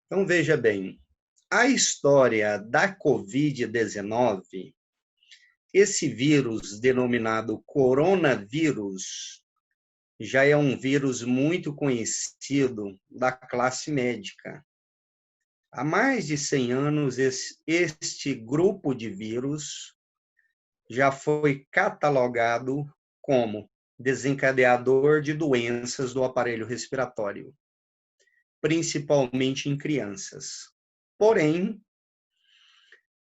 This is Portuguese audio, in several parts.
Então, veja bem, a história da Covid-19, esse vírus denominado coronavírus, já é um vírus muito conhecido da classe médica. Há mais de 100 anos, este grupo de vírus já foi catalogado como desencadeador de doenças do aparelho respiratório, principalmente em crianças. Porém,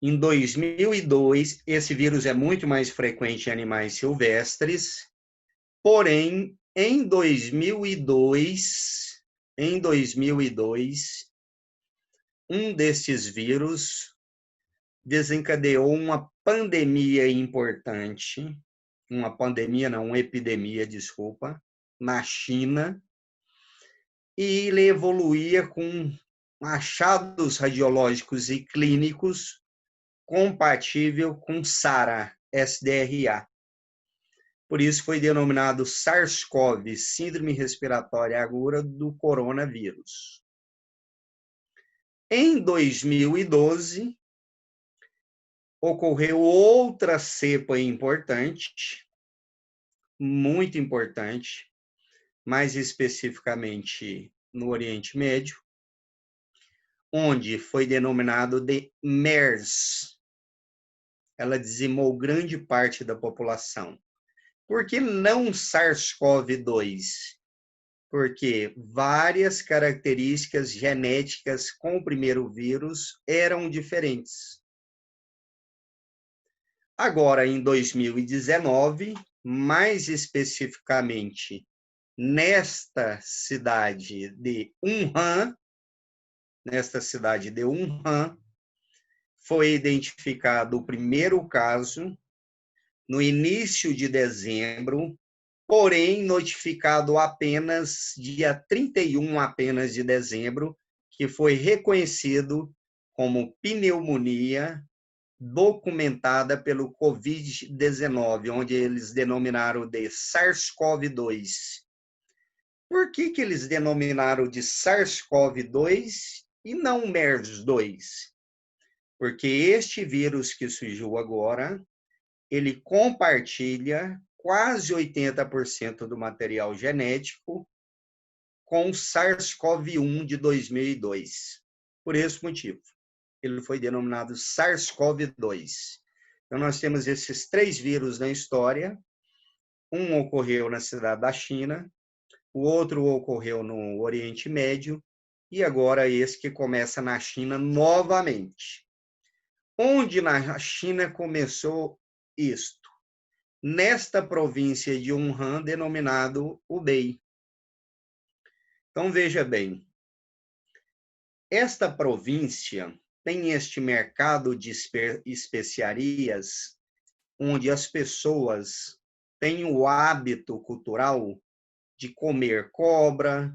em 2002, esse vírus é muito mais frequente em animais silvestres, porém, em 2002, um destes vírus desencadeou uma pandemia importante, uma pandemia não, uma epidemia, desculpa, na China, e ele evoluía com achados radiológicos e clínicos compatível com SARA, SDRA. Por isso foi denominado SARS-CoV, Síndrome Respiratória Aguda do Coronavírus. Em 2012, ocorreu outra cepa importante, muito importante, mais especificamente no Oriente Médio, onde foi denominado de MERS. Ela dizimou grande parte da população. Por que não SARS-CoV-2? Porque várias características genéticas com o primeiro vírus eram diferentes. Agora, em 2019, mais especificamente nesta cidade de Wuhan, foi identificado o primeiro caso no início de dezembro, porém notificado apenas dia 31 apenas de dezembro, que foi reconhecido como pneumonia documentada pelo Covid-19, onde eles denominaram de SARS-CoV-2. Por que eles denominaram de SARS-CoV-2 e não MERS-2? Porque este vírus que surgiu agora, ele compartilha quase 80% do material genético com o SARS-CoV-1 de 2002. Por esse motivo, ele foi denominado SARS-CoV-2. Então, nós temos esses 3 vírus na história. Um ocorreu na cidade da China, o outro ocorreu no Oriente Médio, e agora esse que começa na China novamente. Onde na China começou isto? Nesta província de Wuhan, denominado Hubei. Então, veja bem, esta província tem este mercado de especiarias, onde as pessoas têm o hábito cultural de comer cobra,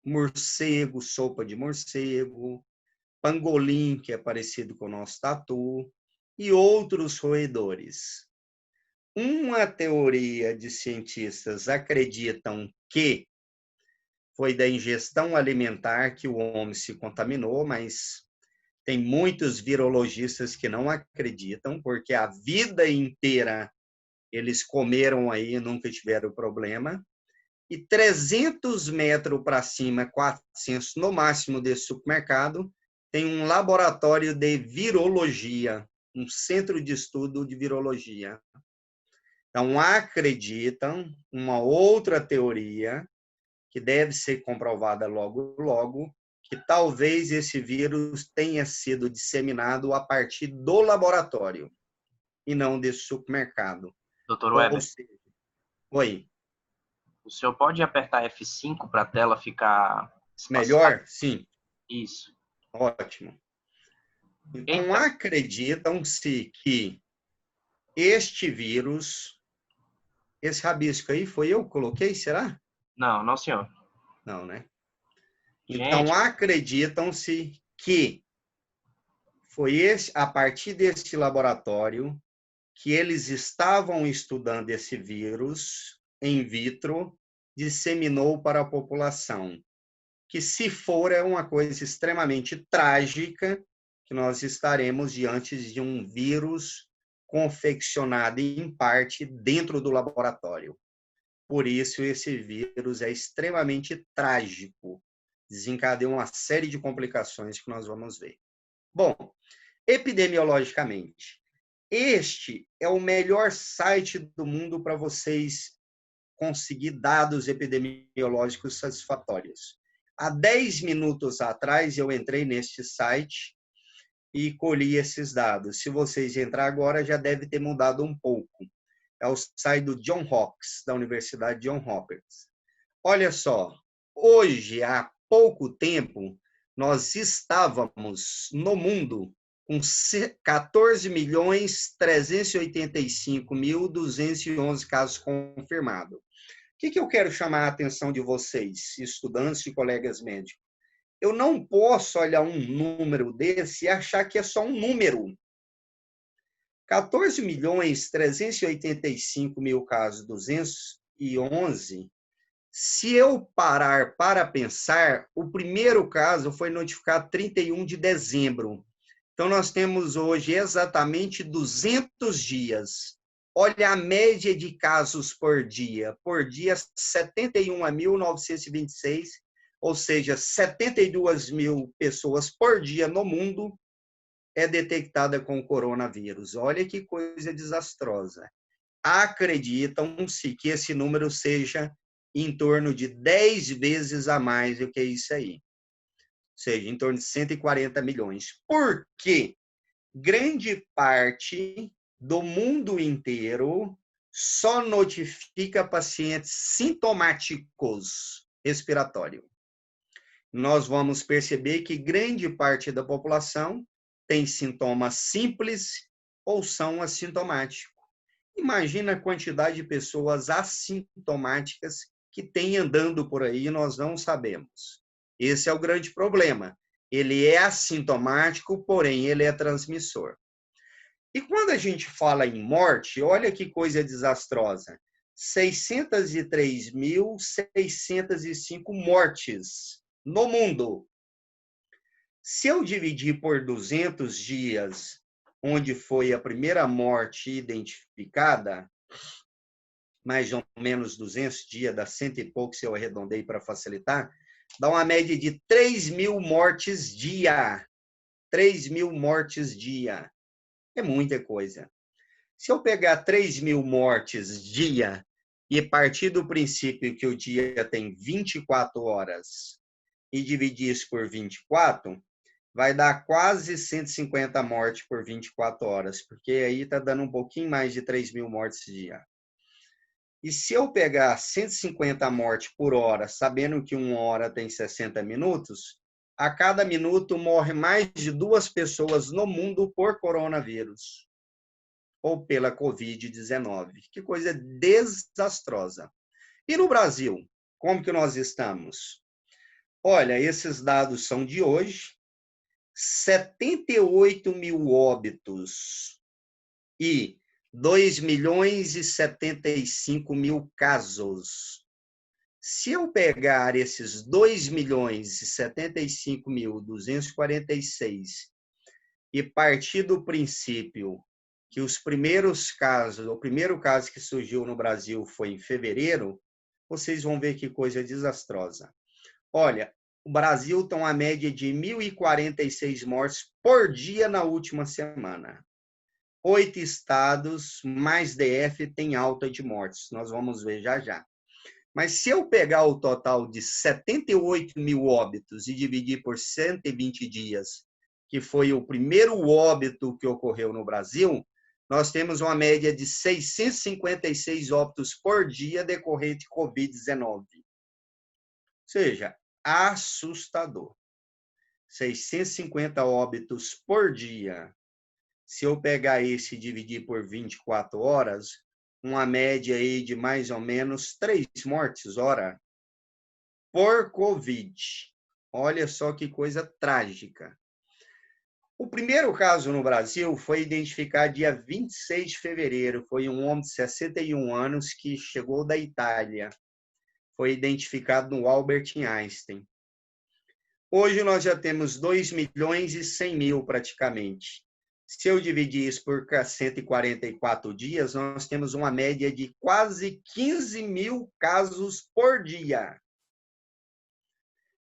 morcego, sopa de morcego, pangolim, que é parecido com o nosso tatu, e outros roedores. Uma teoria de cientistas acreditam que foi da ingestão alimentar que o homem se contaminou, mas tem muitos virologistas que não acreditam, porque a vida inteira eles comeram aí e nunca tiveram problema. E 300 metros para cima, 400 no máximo desse supermercado, tem um laboratório de virologia, um centro de estudo de virologia. Então, acreditam uma outra teoria, que deve ser comprovada logo, que talvez esse vírus tenha sido disseminado a partir do laboratório e não desse supermercado. Doutor Ou Weber, seja, oi, o senhor pode apertar F5 para a tela ficar espaçada? melhor? Sim, Isso. ótimo. Então, Então, acreditam-se que este vírus, esse rabisco aí foi eu que coloquei, será? não, não, senhor. Não, né? Então, Gente, acreditam-se que foi a partir deste laboratório que eles estavam estudando esse vírus in vitro, disseminou para a população. que, se for, é uma coisa extremamente trágica, que nós estaremos diante de um vírus confeccionado em parte dentro do laboratório. Por isso, esse vírus é extremamente trágico, desencadeia uma série de complicações que nós vamos ver. Bom, epidemiologicamente, este é o melhor site do mundo para vocês conseguir dados epidemiológicos satisfatórios. Há 10 minutos atrás, eu entrei neste site e colhi esses dados. Se vocês entrar agora, já deve ter mudado um pouco. É o site do John Hopkins, da Universidade John Hopkins. Olha só, hoje, há pouco tempo, nós estávamos no mundo com 14.385.211 casos confirmados. O que eu quero chamar a atenção de vocês, estudantes e colegas médicos? Eu não posso olhar um número desse e achar que é só um número. 14.385.000 casos, 211. Se eu parar para pensar, o primeiro caso foi notificado 31 de dezembro. Então, nós temos hoje exatamente 200 dias. Olha a média de casos por dia. Por dia, 71.926, ou seja, 72 mil pessoas por dia no mundo é detectada com coronavírus. Olha que coisa desastrosa. Acreditam-se que esse número seja em torno de 10 vezes a mais do que isso aí. Ou seja, em torno de 140 milhões. Por quê? Grande parte do mundo inteiro só notifica pacientes sintomáticos respiratórios. Nós vamos perceber que grande parte da população tem sintomas simples ou são assintomáticos. Imagina a quantidade de pessoas assintomáticas que tem andando por aí e nós não sabemos. Esse é o grande problema. Ele é assintomático, porém ele é transmissor. E quando a gente fala em morte, olha que coisa desastrosa. 603.605 mortes no mundo. Se eu dividir por 200 dias, onde foi a primeira morte identificada, mais ou menos 200 dias, dá 100 e pouco, se eu arredondei para facilitar, dá uma média de 3.000 mortes dia. 3.000 mortes dia. É muita coisa. Se eu pegar 3.000 mortes dia e partir do princípio que o dia tem 24 horas e dividir isso por 24, vai dar quase 150 mortes por 24 horas, porque aí está dando um pouquinho mais de 3.000 mortes dia. E se eu pegar 150 mortes por hora, sabendo que uma hora tem 60 minutos, a cada minuto morre mais de 2 pessoas no mundo por coronavírus ou pela Covid-19. Que coisa desastrosa. E no Brasil, como que nós estamos? Olha, esses dados são de hoje. 78 mil óbitos e 2.075.000 casos. Se eu pegar esses 2.075.246 e partir do princípio que os primeiros casos, o primeiro caso que surgiu no Brasil foi em fevereiro, vocês vão ver que coisa desastrosa. Olha, o Brasil tem uma média de 1.046 mortes por dia na última semana. 8 estados, mais DF, têm alta de mortes. Nós vamos ver já já. Mas se eu pegar o total de 78 mil óbitos e dividir por 120 dias, que foi o primeiro óbito que ocorreu no Brasil, nós temos uma média de 656 óbitos por dia decorrente de Covid-19. Ou seja, assustador. 650 óbitos por dia. Se eu pegar esse e dividir por 24 horas, uma média aí de mais ou menos 3 mortes hora por Covid. Olha só que coisa trágica. O primeiro caso no Brasil foi identificado dia 26 de fevereiro. Foi um homem de 61 anos que chegou da Itália. Foi identificado no Albert Einstein. Hoje nós já temos 2.100.000 praticamente. Se eu dividir isso por 144 dias, nós temos uma média de quase 15.000 casos por dia.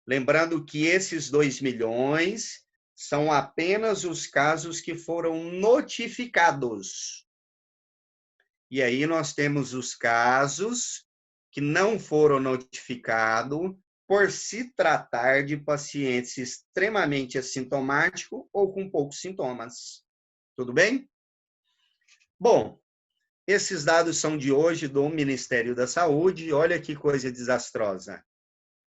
Lembrando que esses 2 milhões são apenas os casos que foram notificados. E aí nós temos os casos que não foram notificados por se tratar de pacientes extremamente assintomáticos ou com poucos sintomas. Tudo bem? Bom, esses dados são de hoje do Ministério da Saúde. Olha que coisa desastrosa.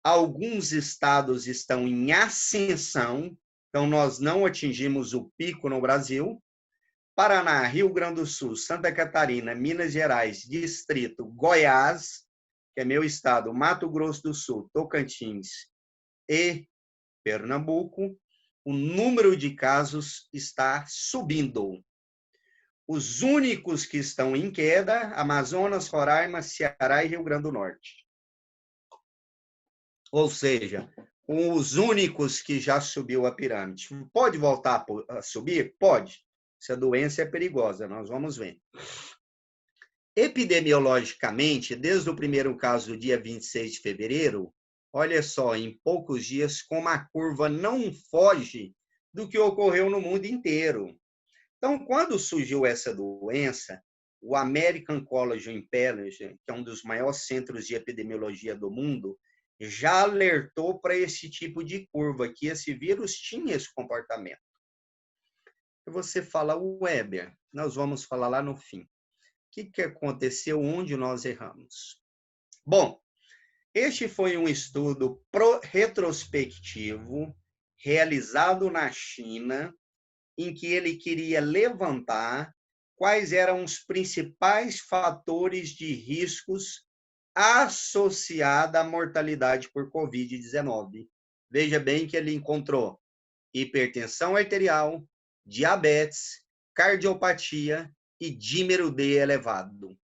Alguns estados estão em ascensão, então nós não atingimos o pico no Brasil. Paraná, Rio Grande do Sul, Santa Catarina, Minas Gerais, Distrito, Goiás, que é meu estado, Mato Grosso do Sul, Tocantins e Pernambuco, o número de casos está subindo. Os únicos que estão em queda, Amazonas, Roraima, Ceará e Rio Grande do Norte. Ou seja, os únicos que já subiu a pirâmide. Pode voltar a subir? Pode. Essa doença é perigosa, nós vamos ver. Epidemiologicamente, desde o primeiro caso do dia 26 de fevereiro, olha só, em poucos dias, como a curva não foge do que ocorreu no mundo inteiro. Então, quando surgiu essa doença, o American College of Epidemiology, que é um dos maiores centros de epidemiologia do mundo, já alertou para esse tipo de curva, que esse vírus tinha esse comportamento. Você fala, Weber, nós vamos falar lá no fim. O que aconteceu, onde nós erramos? Bom, este foi um estudo retrospectivo realizado na China, em que ele queria levantar quais eram os principais fatores de riscos associados à mortalidade por Covid-19. Veja bem que ele encontrou hipertensão arterial, diabetes, cardiopatia e dímero D elevado.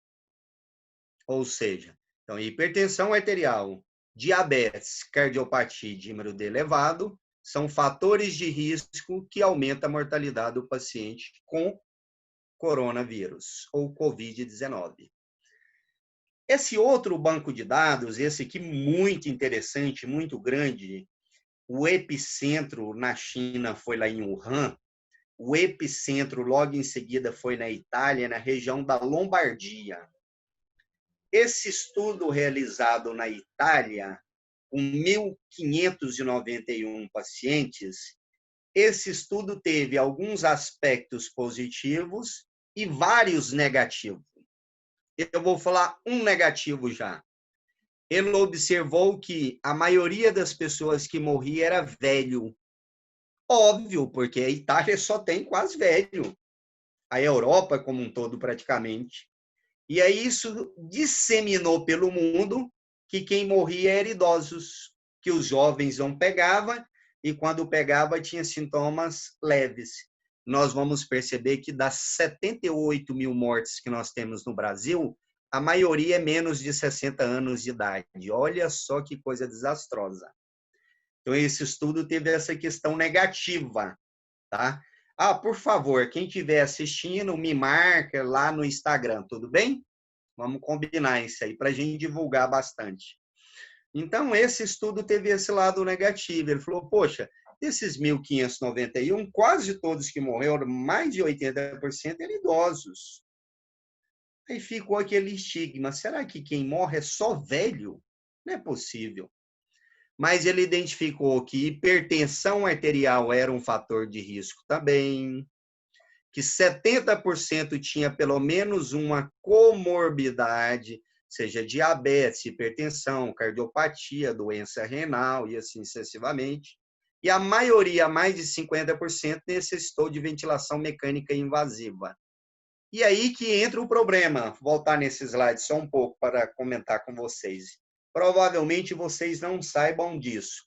Ou seja, então, hipertensão arterial, diabetes, cardiopatia e dímero D elevado são fatores de risco que aumentam a mortalidade do paciente com coronavírus ou Covid-19. Esse outro banco de dados, esse aqui muito interessante, muito grande, o epicentro na China foi lá em Wuhan, o epicentro logo em seguida foi na Itália, na região da Lombardia. Esse estudo realizado na Itália, com 1.591 pacientes, esse estudo teve alguns aspectos positivos e vários negativos. Eu vou falar um negativo já. Ele observou que a maioria das pessoas que morria era velho. Óbvio, porque a Itália só tem quase velho. A Europa como um todo, praticamente. E aí isso disseminou pelo mundo que quem morria era idosos, que os jovens não pegavam, e quando pegava tinha sintomas leves. Nós vamos perceber que das 78 mil mortes que nós temos no Brasil, a maioria é menos de 60 anos de idade. Olha só que coisa desastrosa. Então, esse estudo teve essa questão negativa, tá? Ah, por favor, quem estiver assistindo, me marca lá no Instagram, tudo bem? Vamos combinar isso aí, para a gente divulgar bastante. Então, esse estudo teve esse lado negativo. Ele falou, poxa, desses 1.591, quase todos que morreram, mais de 80% eram idosos. Aí ficou aquele estigma, será que quem morre é só velho? Não é possível. Mas ele identificou que hipertensão arterial era um fator de risco também, que 70% tinha pelo menos uma comorbidade, seja diabetes, hipertensão, cardiopatia, doença renal e assim sucessivamente. E a maioria, mais de 50%, necessitou de ventilação mecânica invasiva. E aí que entra o problema. Vou voltar nesse slide só um pouco para comentar com vocês. Provavelmente vocês não saibam disso.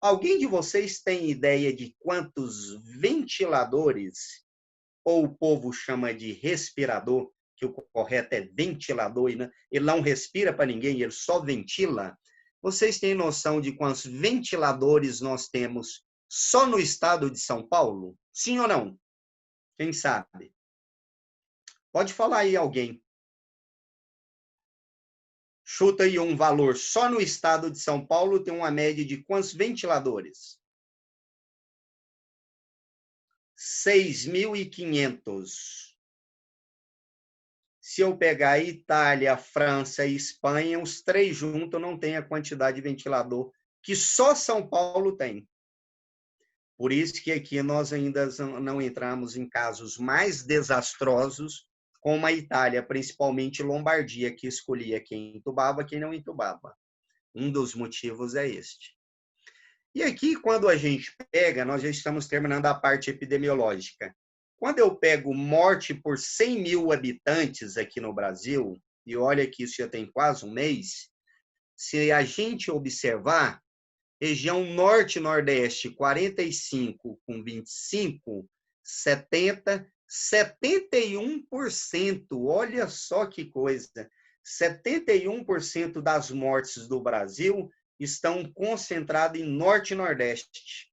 Alguém de vocês tem ideia de quantos ventiladores, ou o povo chama de respirador, que o correto é ventilador, ele não respira para ninguém, ele só ventila? Vocês têm noção de quantos ventiladores nós temos só no estado de São Paulo? Sim ou não? Quem sabe? Pode falar aí alguém. Chuta aí um valor. Só no estado de São Paulo tem uma média de quantos ventiladores? 6.500. Se eu pegar Itália, França e Espanha, os três juntos não tem a quantidade de ventilador que só São Paulo tem. Por isso que aqui nós ainda não entramos em casos mais desastrosos, como a Itália, principalmente Lombardia, que escolhia quem entubava, quem não entubava. Um dos motivos é este. E aqui, quando a gente pega, nós já estamos terminando a parte epidemiológica. Quando eu pego morte por 100 mil habitantes aqui no Brasil, e olha que isso já tem quase um mês, se a gente observar, região norte-nordeste, 45 com 25, 70, 71%. Olha só que coisa. 71% das mortes do Brasil estão concentradas em norte e nordeste.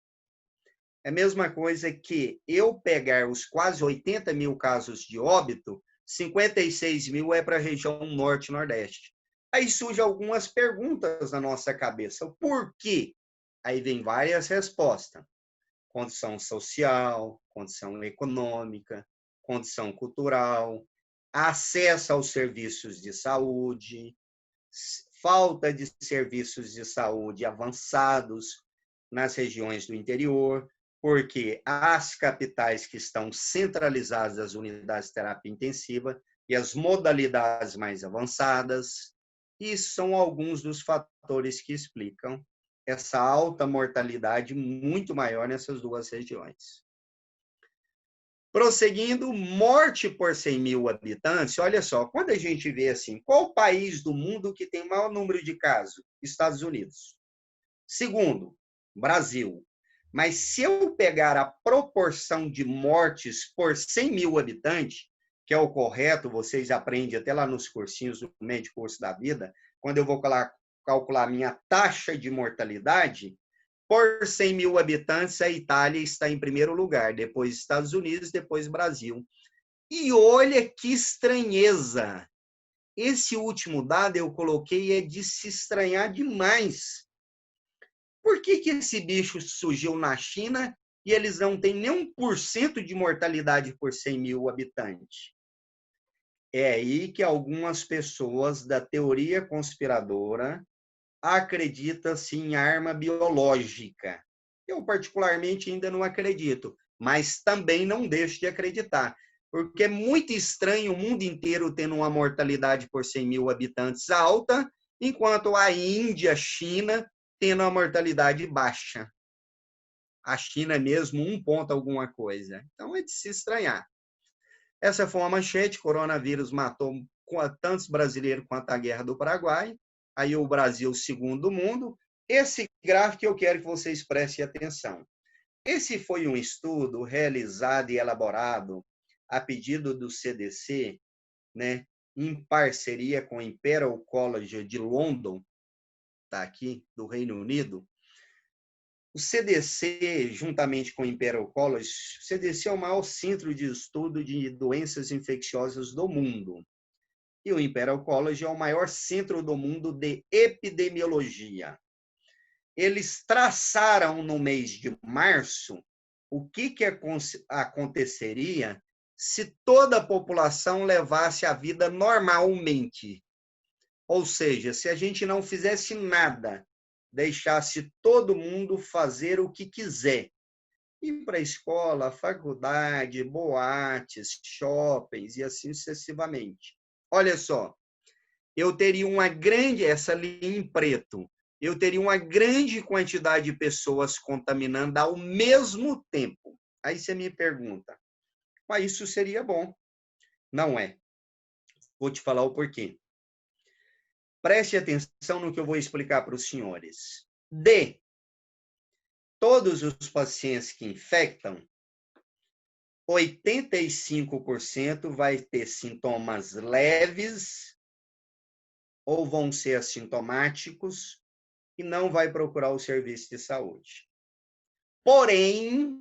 É a mesma coisa que eu pegar os quase 80 mil casos de óbito, 56 mil é para a região norte e nordeste. Aí surgem algumas perguntas na nossa cabeça. Por quê? Aí vem várias respostas. Condição social, condição econômica, condição cultural, acesso aos serviços de saúde, falta de serviços de saúde avançados nas regiões do interior, porque as capitais que estão centralizadas as unidades de terapia intensiva e as modalidades mais avançadas, e são alguns dos fatores que explicam essa alta mortalidade muito maior nessas duas regiões. Prosseguindo, morte por 100 mil habitantes, olha só, quando a gente vê assim, qual país do mundo que tem maior número de casos? Estados Unidos. Segundo, Brasil. Mas se eu pegar a proporção de mortes por 100 mil habitantes, que é o correto, vocês aprendem até lá nos cursinhos do médio curso da vida, quando eu vou calcular minha taxa de mortalidade, por 100 mil habitantes, a Itália está em primeiro lugar, depois Estados Unidos, depois Brasil. E olha que estranheza! Esse último dado eu coloquei é de se estranhar demais. Por que esse bicho surgiu na China e eles não têm nem 1% de mortalidade por 100 mil habitantes? É aí que algumas pessoas da teoria conspiradora acreditam-se em arma biológica. Eu, particularmente, ainda não acredito, mas também não deixo de acreditar, porque é muito estranho o mundo inteiro tendo uma mortalidade por 100 mil habitantes alta, enquanto a Índia, China, tendo uma mortalidade baixa. A China mesmo, 1 ponto alguma coisa. Então, é de se estranhar. Essa foi uma manchete, coronavírus matou tantos brasileiros quanto a Guerra do Paraguai, aí o Brasil, segundo mundo. Esse gráfico eu quero que vocês prestem atenção. Esse foi um estudo realizado e elaborado a pedido do CDC, né, em parceria com o Imperial College de London, tá aqui, do Reino Unido. O CDC, juntamente com o Imperial College, o CDC é o maior centro de estudo de doenças infecciosas do mundo. E o Imperial College é o maior centro do mundo de epidemiologia. Eles traçaram no mês de março o que aconteceria se toda a população levasse a vida normalmente. Ou seja, se a gente não fizesse nada, deixasse todo mundo fazer o que quiser. Ir para a escola, faculdade, boates, shoppings e assim sucessivamente. Olha só, eu teria uma grande, essa linha em preto, eu teria uma grande quantidade de pessoas contaminando ao mesmo tempo. Aí você me pergunta, mas isso seria bom? Não é. Vou te falar o porquê. Preste atenção no que eu vou explicar para os senhores. De todos os pacientes que infectam, 85% vai ter sintomas leves ou vão ser assintomáticos, e não vai procurar o serviço de saúde. Porém,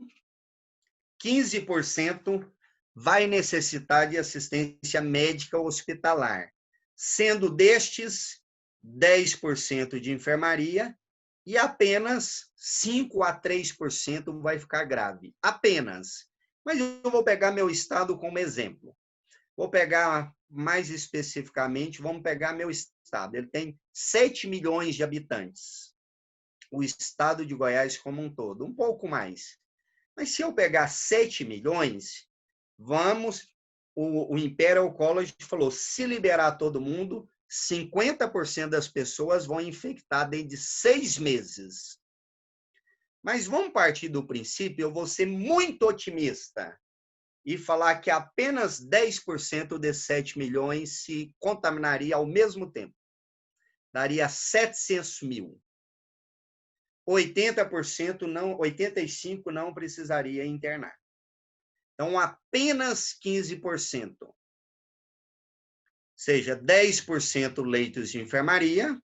15% vai necessitar de assistência médica hospitalar, sendo destes 10% de enfermaria e apenas 5 a 3% vai ficar grave. Apenas. Mas eu vou pegar meu estado como exemplo. Vou pegar mais especificamente, vamos pegar meu estado. Ele tem 7 milhões de habitantes. O estado de Goiás como um todo, um pouco mais. Mas se eu pegar 7 milhões, o Imperial College falou, se liberar todo mundo, 50% das pessoas vão infectar dentro de 6 meses. Mas vamos partir do princípio, eu vou ser muito otimista e falar que apenas 10% desses 7 milhões se contaminaria ao mesmo tempo. Daria 700 mil. 80% não, 85% não precisaria internar. Então, apenas 15%. Ou seja, 10% leitos de enfermaria,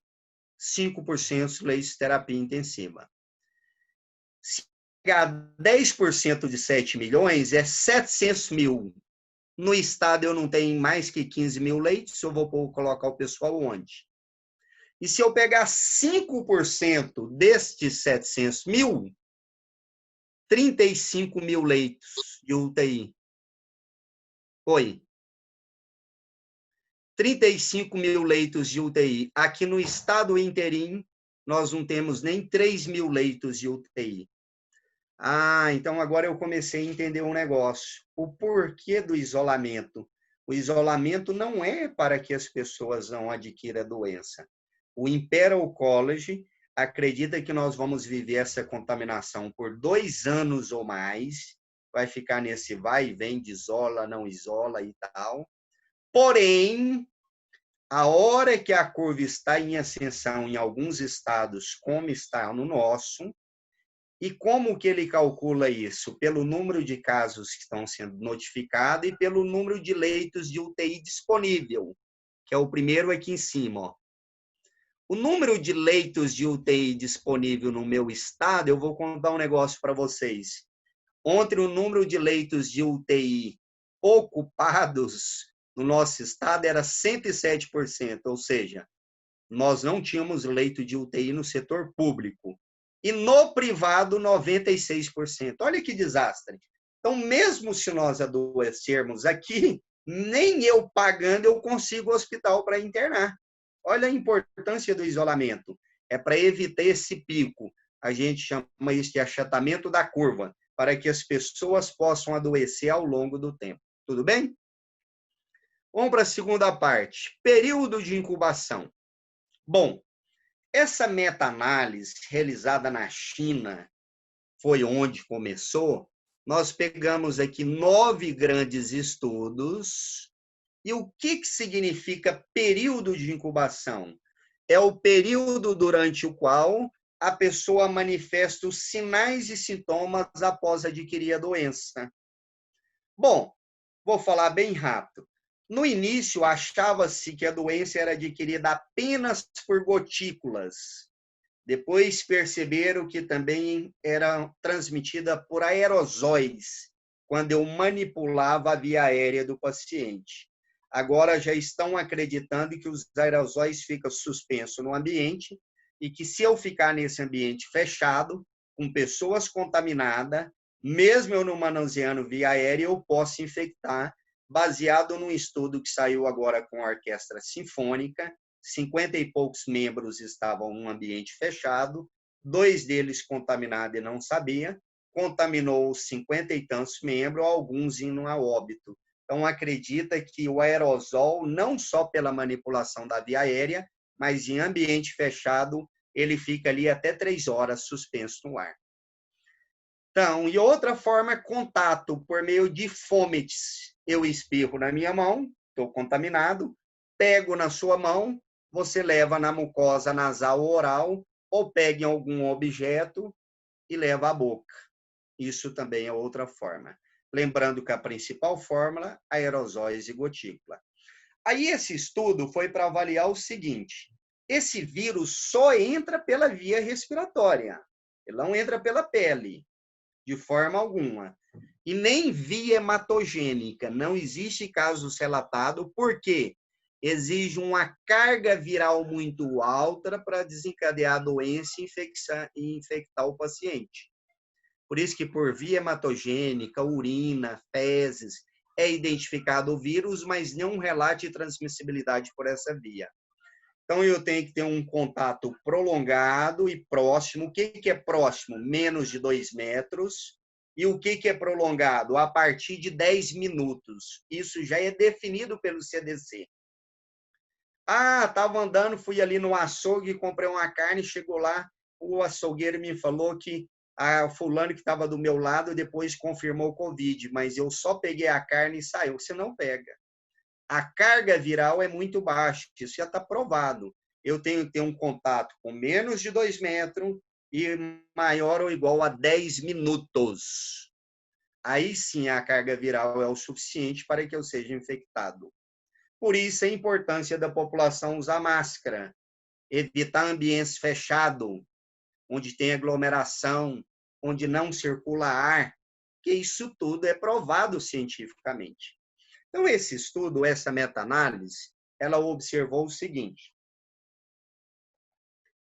5% leitos de terapia intensiva. Se pegar 10% de 7 milhões, é 700 mil. No estado, eu não tenho mais que 15 mil leitos, eu vou colocar o pessoal onde? E se eu pegar 5% destes 700 mil, 35 mil leitos de UTI. Oi. 35 mil leitos de UTI. Aqui no estado inteirinho, nós não temos nem 3 mil leitos de UTI. Ah, então agora eu comecei a entender um negócio. O porquê do isolamento. O isolamento não é para que as pessoas não adquiram a doença. O Imperial College acredita que nós vamos viver essa contaminação por 2 anos ou mais, vai ficar nesse vai e vem de isola, não isola e tal. Porém, a hora que a curva está em ascensão em alguns estados, como está no nosso, e como que ele calcula isso? Pelo número de casos que estão sendo notificados e pelo número de leitos de UTI disponível, que é o primeiro aqui em cima, ó. O número de leitos de UTI disponível no meu estado, eu vou contar um negócio para vocês. Ontem, o número de leitos de UTI ocupados no nosso estado era 107%, ou seja, nós não tínhamos leito de UTI no setor público. E no privado, 96%. Olha que desastre. Então, mesmo se nós adoecermos aqui, nem eu pagando eu consigo hospital para internar. Olha a importância do isolamento. É para evitar esse pico. A gente chama isso de achatamento da curva, para que as pessoas possam adoecer ao longo do tempo. Tudo bem? Vamos para a segunda parte. Período de incubação. Bom, essa meta-análise realizada na China, foi onde começou, nós pegamos aqui 9 grandes estudos. E o que significa período de incubação? É o período durante o qual a pessoa manifesta os sinais e sintomas após adquirir a doença. Bom, vou falar bem rápido. No início, achava-se que a doença era adquirida apenas por gotículas. Depois perceberam que também era transmitida por aerosóis, quando eu manipulava a via aérea do paciente. Agora já estão acreditando que os aerosóis ficam suspensos no ambiente e que se eu ficar nesse ambiente fechado, com pessoas contaminadas, mesmo eu não manuseando via aérea, eu posso infectar, baseado num estudo que saiu agora com a Orquestra Sinfônica. 50 e poucos membros estavam num ambiente fechado, 2 deles contaminados e não sabia, contaminou 50 e tantos membros, alguns indo a óbito. Então, acredita que o aerosol, não só pela manipulação da via aérea, mas em ambiente fechado, ele fica ali até 3 horas suspenso no ar. Então, e outra forma é contato por meio de fomites. Eu espirro na minha mão, estou contaminado, pego na sua mão, você leva na mucosa nasal ou oral, ou pega em algum objeto e leva à boca. Isso também é outra forma. Lembrando que a principal fórmula, aerosóis e gotícula. Aí esse estudo foi para avaliar o seguinte: esse vírus só entra pela via respiratória. Ele não entra pela pele, de forma alguma. E nem via hematogênica. Não existe casos relatados, porque exige uma carga viral muito alta para desencadear a doença e infectar o paciente. Por isso que por via hematogênica, urina, fezes, é identificado o vírus, mas não relate transmissibilidade por essa via. Então, eu tenho que ter um contato prolongado e próximo. O que é próximo? Menos de 2 metros. E o que é prolongado? A partir de 10 minutos. Isso já é definido pelo CDC. Ah, estava andando, fui ali no açougue, comprei uma carne, chegou lá, o açougueiro me falou que a fulano que estava do meu lado depois confirmou o Covid, mas eu só peguei a carne e saiu. Você não pega. A carga viral é muito baixa, isso já está provado. Eu tenho que ter um contato com menos de 2 metros e maior ou igual a 10 minutos. Aí sim a carga viral é o suficiente para que eu seja infectado. Por isso a importância da população usar máscara, evitar ambientes fechados, onde tem aglomeração, onde não circula ar, que isso tudo é provado cientificamente. Então, esse estudo, essa meta-análise, ela observou o seguinte: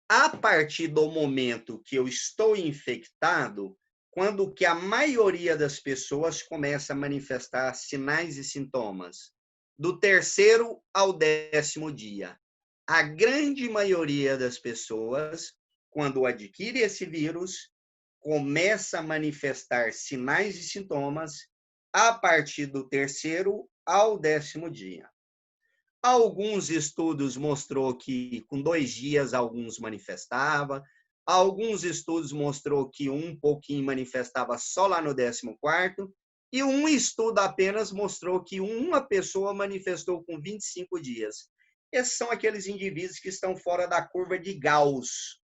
a partir do momento que eu estou infectado, quando que a maioria das pessoas começa a manifestar sinais e sintomas? Do 3º ao 10º dia. A grande maioria das pessoas, quando adquire esse vírus, começa a manifestar sinais e sintomas a partir do 3º ao 10º dia. Alguns estudos mostrou que com 2 dias alguns manifestavam, alguns estudos mostrou que um pouquinho manifestava só lá no 14º, e um estudo apenas mostrou que uma pessoa manifestou com 25 dias. Esses são aqueles indivíduos que estão fora da curva de Gauss.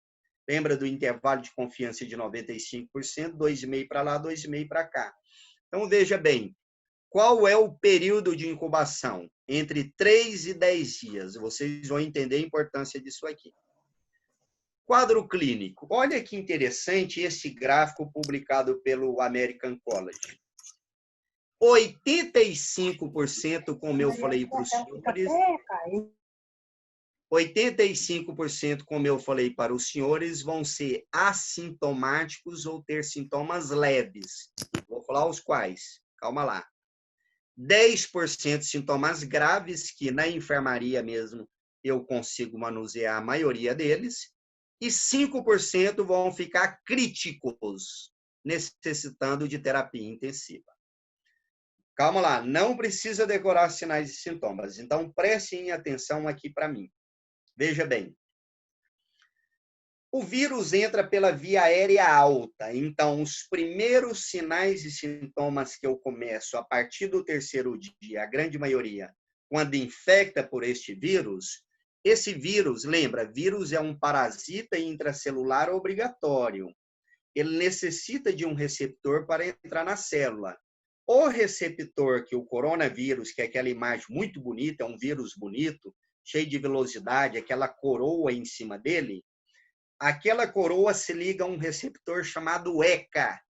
Lembra do intervalo de confiança de 95%, 2,5 para lá, 2,5 para cá. Então, veja bem, qual é o período de incubação? Entre 3 e 10 dias. Vocês vão entender a importância disso aqui. Quadro clínico. Olha que interessante esse gráfico publicado pelo American College. 85%, como eu falei para os senhores, 85%, como eu falei para os senhores, vão ser assintomáticos ou ter sintomas leves. Vou falar os quais. Calma lá. 10% sintomas graves, que na enfermaria mesmo eu consigo manusear a maioria deles, e 5% vão ficar críticos, necessitando de terapia intensiva. Calma lá, não precisa decorar sinais e sintomas, então prestem atenção aqui para mim. Veja bem, o vírus entra pela via aérea alta, então os primeiros sinais e sintomas que eu começo a partir do 3º dia, a grande maioria, quando infecta por este vírus, esse vírus, lembra, vírus é um parasita intracelular obrigatório. Ele necessita de um receptor para entrar na célula. O receptor que o coronavírus, que é aquela imagem muito bonita, é um vírus bonito, cheio de velocidade, aquela coroa em cima dele, aquela coroa se liga a um receptor chamado ECA,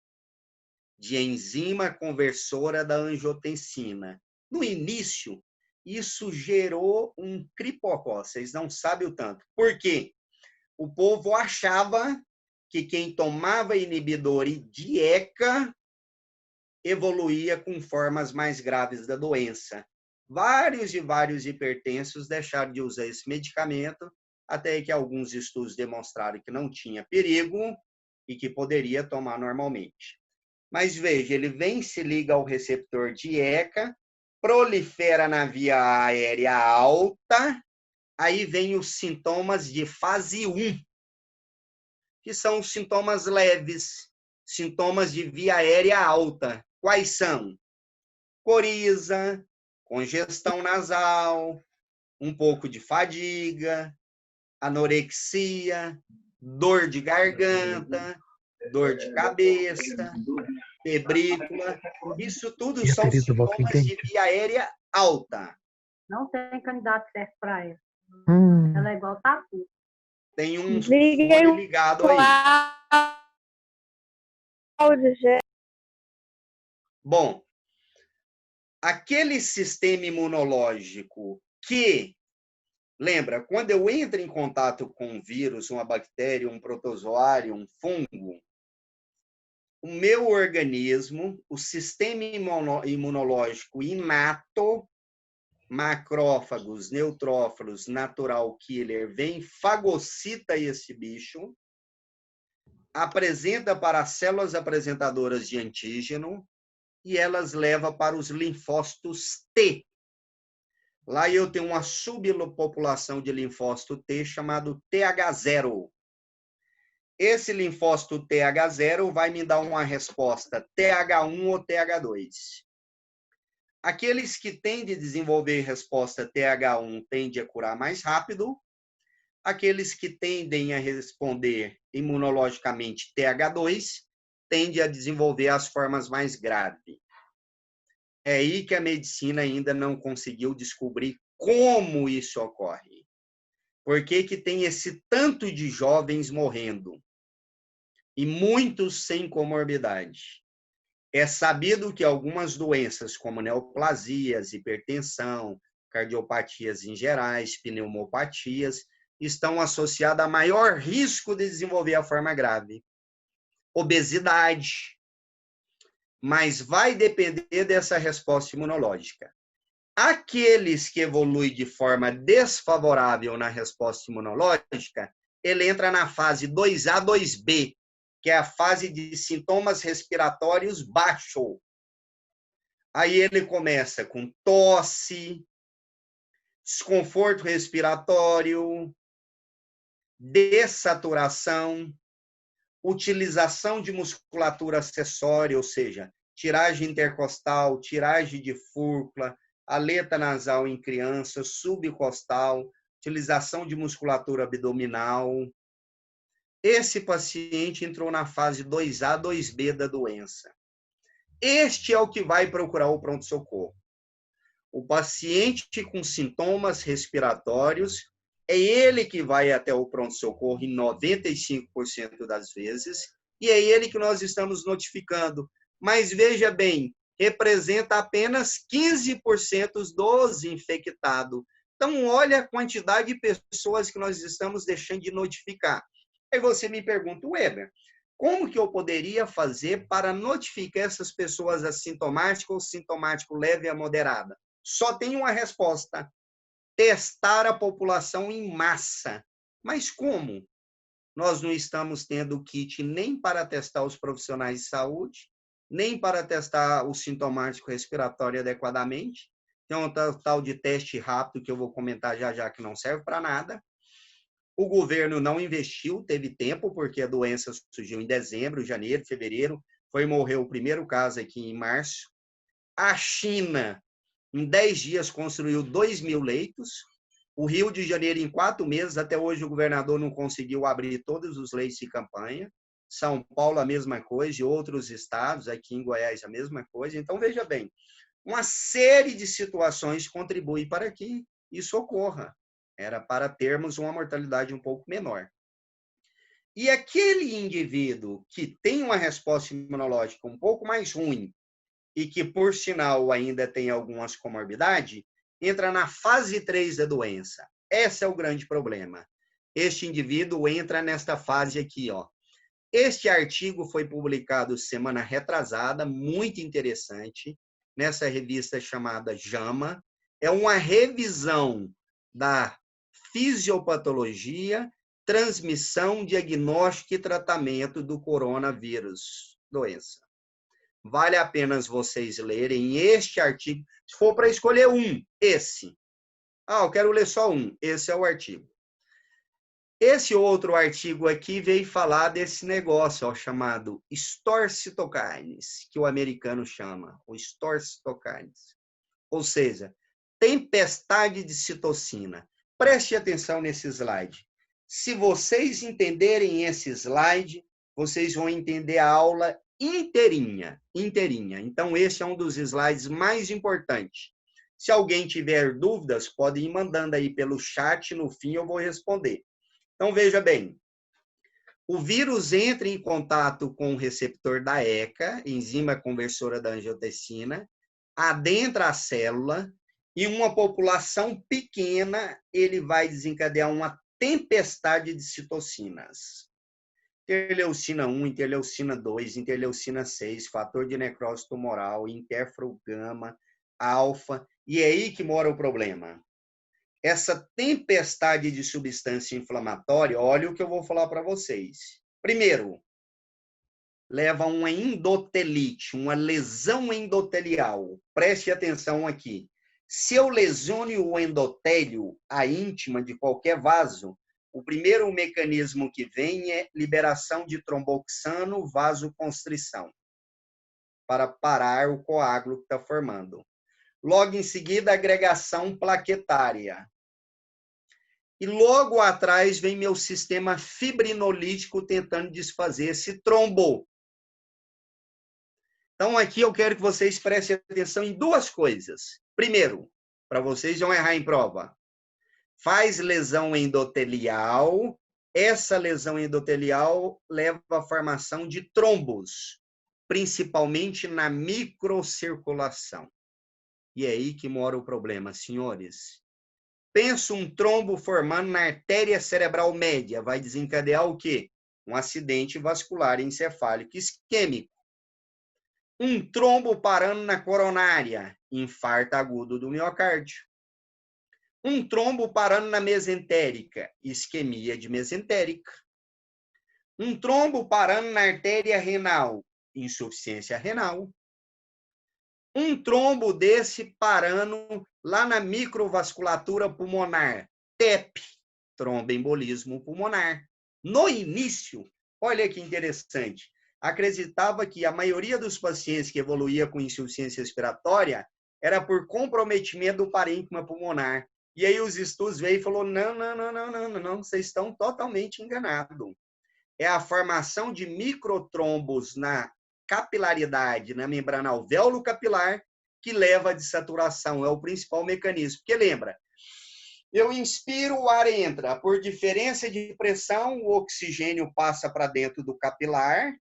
de enzima conversora da angiotensina. No início, isso gerou um cripocó, vocês não sabem o tanto. Por quê? O povo achava que quem tomava inibidor de ECA evoluía com formas mais graves da doença. Vários e vários hipertensos deixaram de usar esse medicamento, até que alguns estudos demonstraram que não tinha perigo e que poderia tomar normalmente. Mas veja, ele vem, se liga ao receptor de ECA, prolifera na via aérea alta, aí vem os sintomas de fase 1, que são os sintomas leves, sintomas de via aérea alta. Quais são? Coriza, congestão nasal, um pouco de fadiga, anorexia, dor de garganta, dor de cabeça, febrícula. Isso tudo são sintomas de via aérea alta. Não tem candidato certo para ela. Ela é igual tatu. Tem um Liguei fone ligado aí. Bom, aquele sistema imunológico que, lembra, quando eu entro em contato com um vírus, uma bactéria, um protozoário, um fungo, o meu organismo, o sistema imunológico inato, macrófagos, neutrófilos, natural killer, vem, fagocita esse bicho, apresenta para as células apresentadoras de antígeno e elas levam para os linfócitos T. Lá eu tenho uma subpopulação de linfócito T chamado TH0. Esse linfócito TH0 vai me dar uma resposta TH1 ou TH2. Aqueles que tendem a desenvolver resposta TH1 tendem a curar mais rápido. Aqueles que tendem a responder imunologicamente TH2 tendem a desenvolver as formas mais graves. É aí que a medicina ainda não conseguiu descobrir como isso ocorre. Por que que tem esse tanto de jovens morrendo? E muitos sem comorbidade. É sabido que algumas doenças, como neoplasias, hipertensão, cardiopatias em gerais, pneumopatias, estão associadas a maior risco de desenvolver a forma grave. Obesidade. Mas vai depender dessa resposta imunológica. Aqueles que evoluem de forma desfavorável na resposta imunológica, ele entra na fase 2A, 2B, que é a fase de sintomas respiratórios baixo. Aí ele começa com tosse, desconforto respiratório, dessaturação, utilização de musculatura acessória, ou seja, tiragem intercostal, tiragem de fúrcula, aleta nasal em crianças, subcostal, utilização de musculatura abdominal. Esse paciente entrou na fase 2A, 2B da doença. Este é o que vai procurar o pronto-socorro. O paciente com sintomas respiratórios, é ele que vai até o pronto-socorro em 95% das vezes, e é ele que nós estamos notificando. Mas veja bem, representa apenas 15% dos infectados. Então, olha a quantidade de pessoas que nós estamos deixando de notificar. Aí você me pergunta, Weber, como que eu poderia fazer para notificar essas pessoas assintomáticas ou sintomático leve a moderada? Só tem uma resposta: testar a população em massa. Mas como? Nós não estamos tendo kit nem para testar os profissionais de saúde, nem para testar o sintomático respiratório adequadamente. Tem um tal de teste rápido que eu vou comentar já já que não serve para nada. O governo não investiu, teve tempo, porque a doença surgiu em dezembro, janeiro, fevereiro, morreu o primeiro caso aqui em março. A China, em 10 dias, construiu 2.000 leitos. O Rio de Janeiro, em 4 meses, até hoje o governador não conseguiu abrir todos os leitos de campanha. São Paulo, a mesma coisa, e outros estados, aqui em Goiás, a mesma coisa. Então, veja bem, uma série de situações contribui para que isso ocorra. Era para termos uma mortalidade um pouco menor. E aquele indivíduo que tem uma resposta imunológica um pouco mais ruim e que, por sinal, ainda tem algumas comorbidades, entra na fase 3 da doença. Esse é o grande problema. Este indivíduo entra nesta fase aqui, ó. Este artigo foi publicado semana retrasada, muito interessante, nessa revista chamada JAMA. É uma revisão da fisiopatologia, transmissão, diagnóstico e tratamento do coronavírus, doença. Vale a pena vocês lerem este artigo. Se for para escolher um, esse. Eu quero ler só um. Esse é o artigo. Esse outro artigo aqui veio falar desse negócio, ó, chamado Store-Cytokines, que o americano chama, o Store-Cytokines. Ou seja, tempestade de citocina. Preste atenção nesse slide. Se vocês entenderem esse slide, vocês vão entender a aula inteirinha. Então, esse é um dos slides mais importantes. Se alguém tiver dúvidas, pode ir mandando aí pelo chat, no fim eu vou responder. Então, veja bem, o vírus entra em contato com o receptor da ECA, enzima conversora da angiotensina, adentra a célula, e uma população pequena, ele vai desencadear uma tempestade de citocinas. Interleucina 1, interleucina 2, interleucina 6, fator de necrose tumoral, interferon-gama, alfa, e é aí que mora o problema. Essa tempestade de substância inflamatória, olha o que eu vou falar para vocês. Primeiro, leva a uma endotelite, uma lesão endotelial. Preste atenção aqui. Se eu lesione o endotélio, a íntima de qualquer vaso, o primeiro mecanismo que vem é liberação de tromboxano, vasoconstrição, para parar o coágulo que está formando. Logo em seguida, agregação plaquetária. E logo atrás vem meu sistema fibrinolítico tentando desfazer esse trombo. Então, aqui eu quero que vocês prestem atenção em duas coisas. Primeiro, para vocês não errar em prova, faz lesão endotelial. Essa lesão endotelial leva à formação de trombos, principalmente na microcirculação. E é aí que mora o problema, senhores. Pensa um trombo formando na artéria cerebral média, vai desencadear o quê? Um acidente vascular encefálico isquêmico. Um trombo parando na coronária, infarto agudo do miocárdio. Um trombo parando na mesentérica, isquemia de mesentérica. Um trombo parando na artéria renal, insuficiência renal. Um trombo desse parando lá na microvasculatura pulmonar, TEP, tromboembolismo pulmonar. No início, olha que interessante, acreditava que a maioria dos pacientes que evoluía com insuficiência respiratória era por comprometimento do parênquima pulmonar. E aí os estudos veio e falou, não, vocês estão totalmente enganados. É a formação de microtrombos na capilaridade, na membrana alvéolo capilar, que leva à dessaturação, é o principal mecanismo. Porque lembra, eu inspiro, o ar entra, por diferença de pressão, o oxigênio passa para dentro do capilar,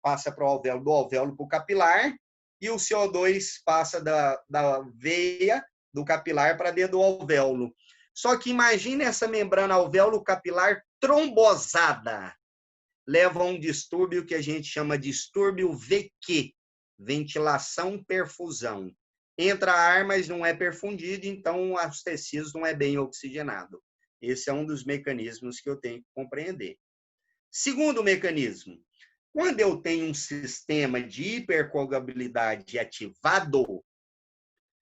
passa para o alvéolo, do alvéolo para o capilar, e o CO2 passa da veia do capilar para dentro do alvéolo. Só que imagine essa membrana alvéolo capilar trombosada. Leva a um distúrbio que a gente chama de distúrbio VQ, ventilação-perfusão. Entra ar, mas não é perfundido, então os tecidos não é bem oxigenado. Esse é um dos mecanismos que eu tenho que compreender. Segundo mecanismo, quando eu tenho um sistema de hipercoagulabilidade ativado,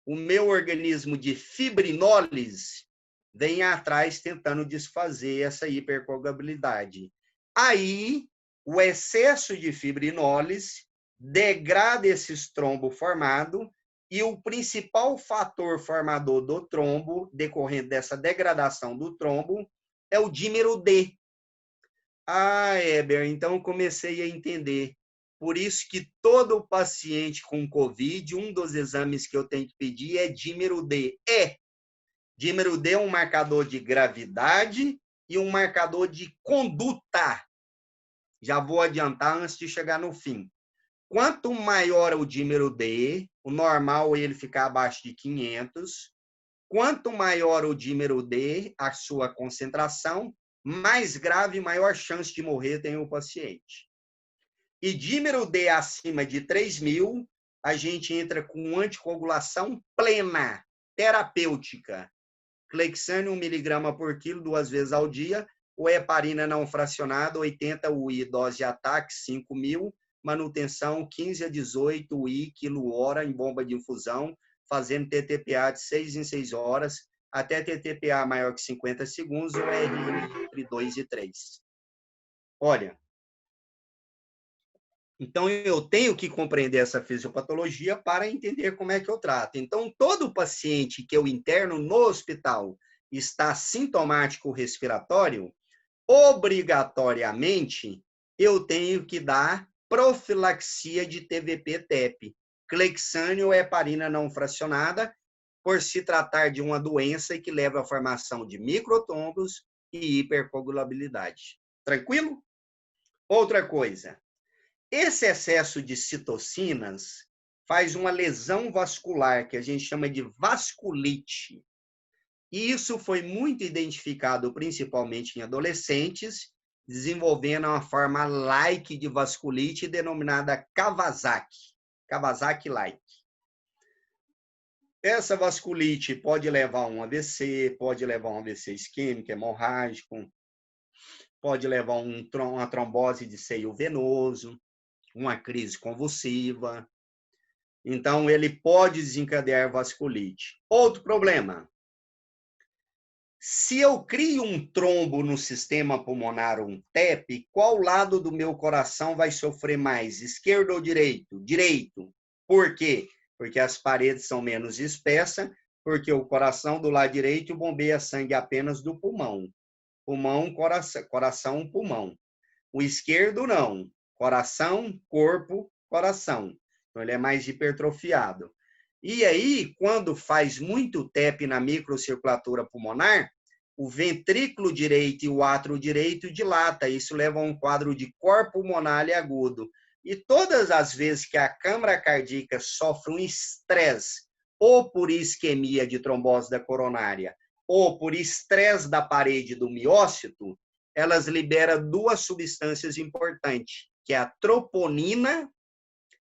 o meu organismo de fibrinólise vem atrás tentando desfazer essa hipercoagulabilidade. Aí, o excesso de fibrinólise degrada esse trombo formado e o principal fator formador do trombo, decorrente dessa degradação do trombo, é o dímero D. Ah, Heber, então comecei a entender. Por isso que todo paciente com COVID, um dos exames que eu tenho que pedir é dímero D. Dímero D é um marcador de gravidade e um marcador de conduta. Já vou adiantar antes de chegar no fim. Quanto maior o dímero D, o normal é ele ficar abaixo de 500. Quanto maior o dímero D, a sua concentração, mais grave e maior chance de morrer tem o paciente. E dímero D acima de 3.000, a gente entra com anticoagulação plena, terapêutica. Clexane 1 mg por quilo, 2 vezes ao dia, ou heparina não fracionada, 80 UI, dose de ataque, 5.000, manutenção 15 a 18 UI, quilo-hora em bomba de infusão, fazendo TTPA de 6 em 6 horas, até TTPA maior que 50 segundos, ou RN entre 2 e 3. Olha, então eu tenho que compreender essa fisiopatologia para entender como é que eu trato. Então, todo paciente que eu interno no hospital está sintomático respiratório, obrigatoriamente eu tenho que dar profilaxia de TVP-TEP, Clexane ou heparina não fracionada, por se tratar de uma doença que leva à formação de microtrombos e hipercoagulabilidade. Tranquilo? Outra coisa, esse excesso de citocinas faz uma lesão vascular, que a gente chama de vasculite. E isso foi muito identificado, principalmente em adolescentes, desenvolvendo uma forma like de vasculite denominada Kawasaki. Kawasaki-like. Essa vasculite pode levar a um AVC, pode levar a um AVC isquêmico, hemorrágico, pode levar a uma trombose de seio venoso, uma crise convulsiva. Então, ele pode desencadear vasculite. Outro problema. Se eu crio um trombo no sistema pulmonar, um TEP, qual lado do meu coração vai sofrer mais? Esquerdo ou direito? Direito. Por quê? Porque as paredes são menos espessas, porque o coração do lado direito bombeia sangue apenas do pulmão. Pulmão, coração, pulmão. O esquerdo, não. Coração, corpo, coração. Então, ele é mais hipertrofiado. E aí, quando faz muito TEP na microcirculatura pulmonar, o ventrículo direito e o átrio direito dilata. Isso leva a um quadro de cor pulmonar agudo. E todas as vezes que a câmara cardíaca sofre um estresse, ou por isquemia de trombose da coronária, ou por estresse da parede do miócito, elas liberam duas substâncias importantes, que é a troponina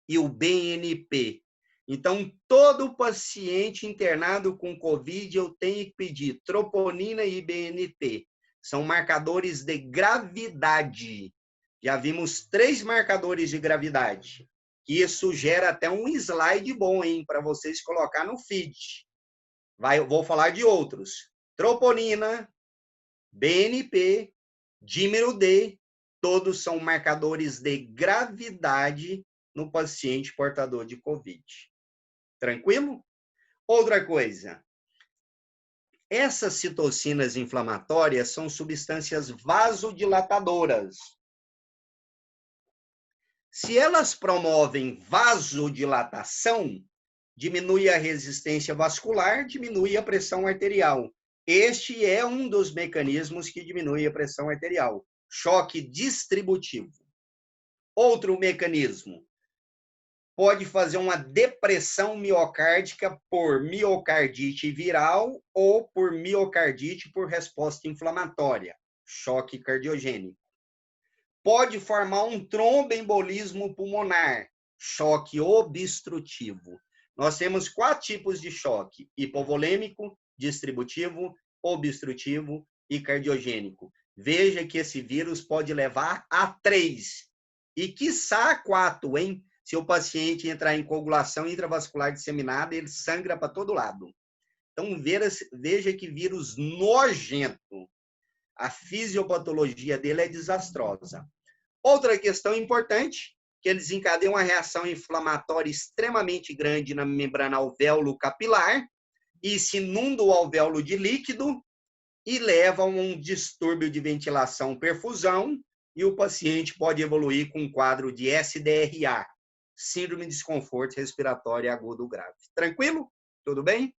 e o BNP. Então, todo paciente internado com COVID, eu tenho que pedir troponina e BNP. São marcadores de gravidade. Já vimos 3 marcadores de gravidade. Isso gera até um slide bom, hein, para vocês colocar no feed. Vou falar de outros. Troponina, BNP, dímero D, todos são marcadores de gravidade no paciente portador de COVID. Tranquilo? Outra coisa. Essas citocinas inflamatórias são substâncias vasodilatadoras. Se elas promovem vasodilatação, diminui a resistência vascular, diminui a pressão arterial. Este é um dos mecanismos que diminui a pressão arterial. Choque distributivo. Outro mecanismo. Pode fazer uma depressão miocárdica por miocardite viral ou por miocardite por resposta inflamatória. Choque cardiogênico. Pode formar um tromboembolismo pulmonar. Choque obstrutivo. Nós temos 4 tipos de choque: hipovolêmico, distributivo, obstrutivo e cardiogênico. Veja que esse vírus pode levar a 3. E quiçá a 4, hein? Se o paciente entrar em coagulação intravascular disseminada, ele sangra para todo lado. Então, veja que vírus nojento. A fisiopatologia dele é desastrosa. Outra questão importante, que ele desencadeia uma reação inflamatória extremamente grande na membrana alvéolo capilar e se inunda o alvéolo de líquido e leva a um distúrbio de ventilação-perfusão e o paciente pode evoluir com um quadro de SDRA, Síndrome de Desconforto Respiratório Agudo Grave. Tranquilo? Tudo bem?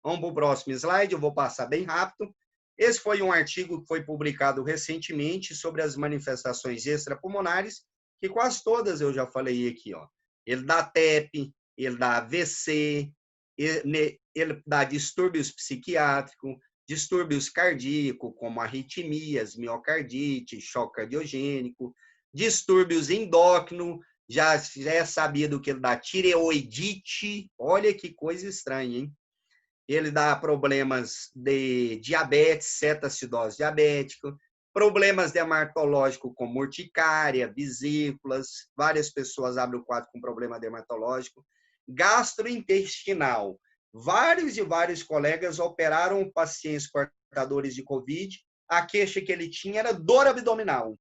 Vamos para o próximo slide, eu vou passar bem rápido. Esse foi um artigo que foi publicado recentemente sobre as manifestações extrapulmonares, que quase todas eu já falei aqui. Ó. Ele dá TEP, ele dá AVC, ele dá distúrbios psiquiátricos, distúrbios cardíacos, como arritmias, miocardite, choque cardiogênico, distúrbios endócrinos, já é sabido que ele dá tireoidite, olha que coisa estranha, hein? Ele dá problemas de diabetes, cetoacidose diabética, problemas dermatológicos como urticária, vesículas, várias pessoas abrem o quadro com problema dermatológico, gastrointestinal. Vários colegas operaram pacientes portadores de COVID, a queixa que ele tinha era dor abdominal.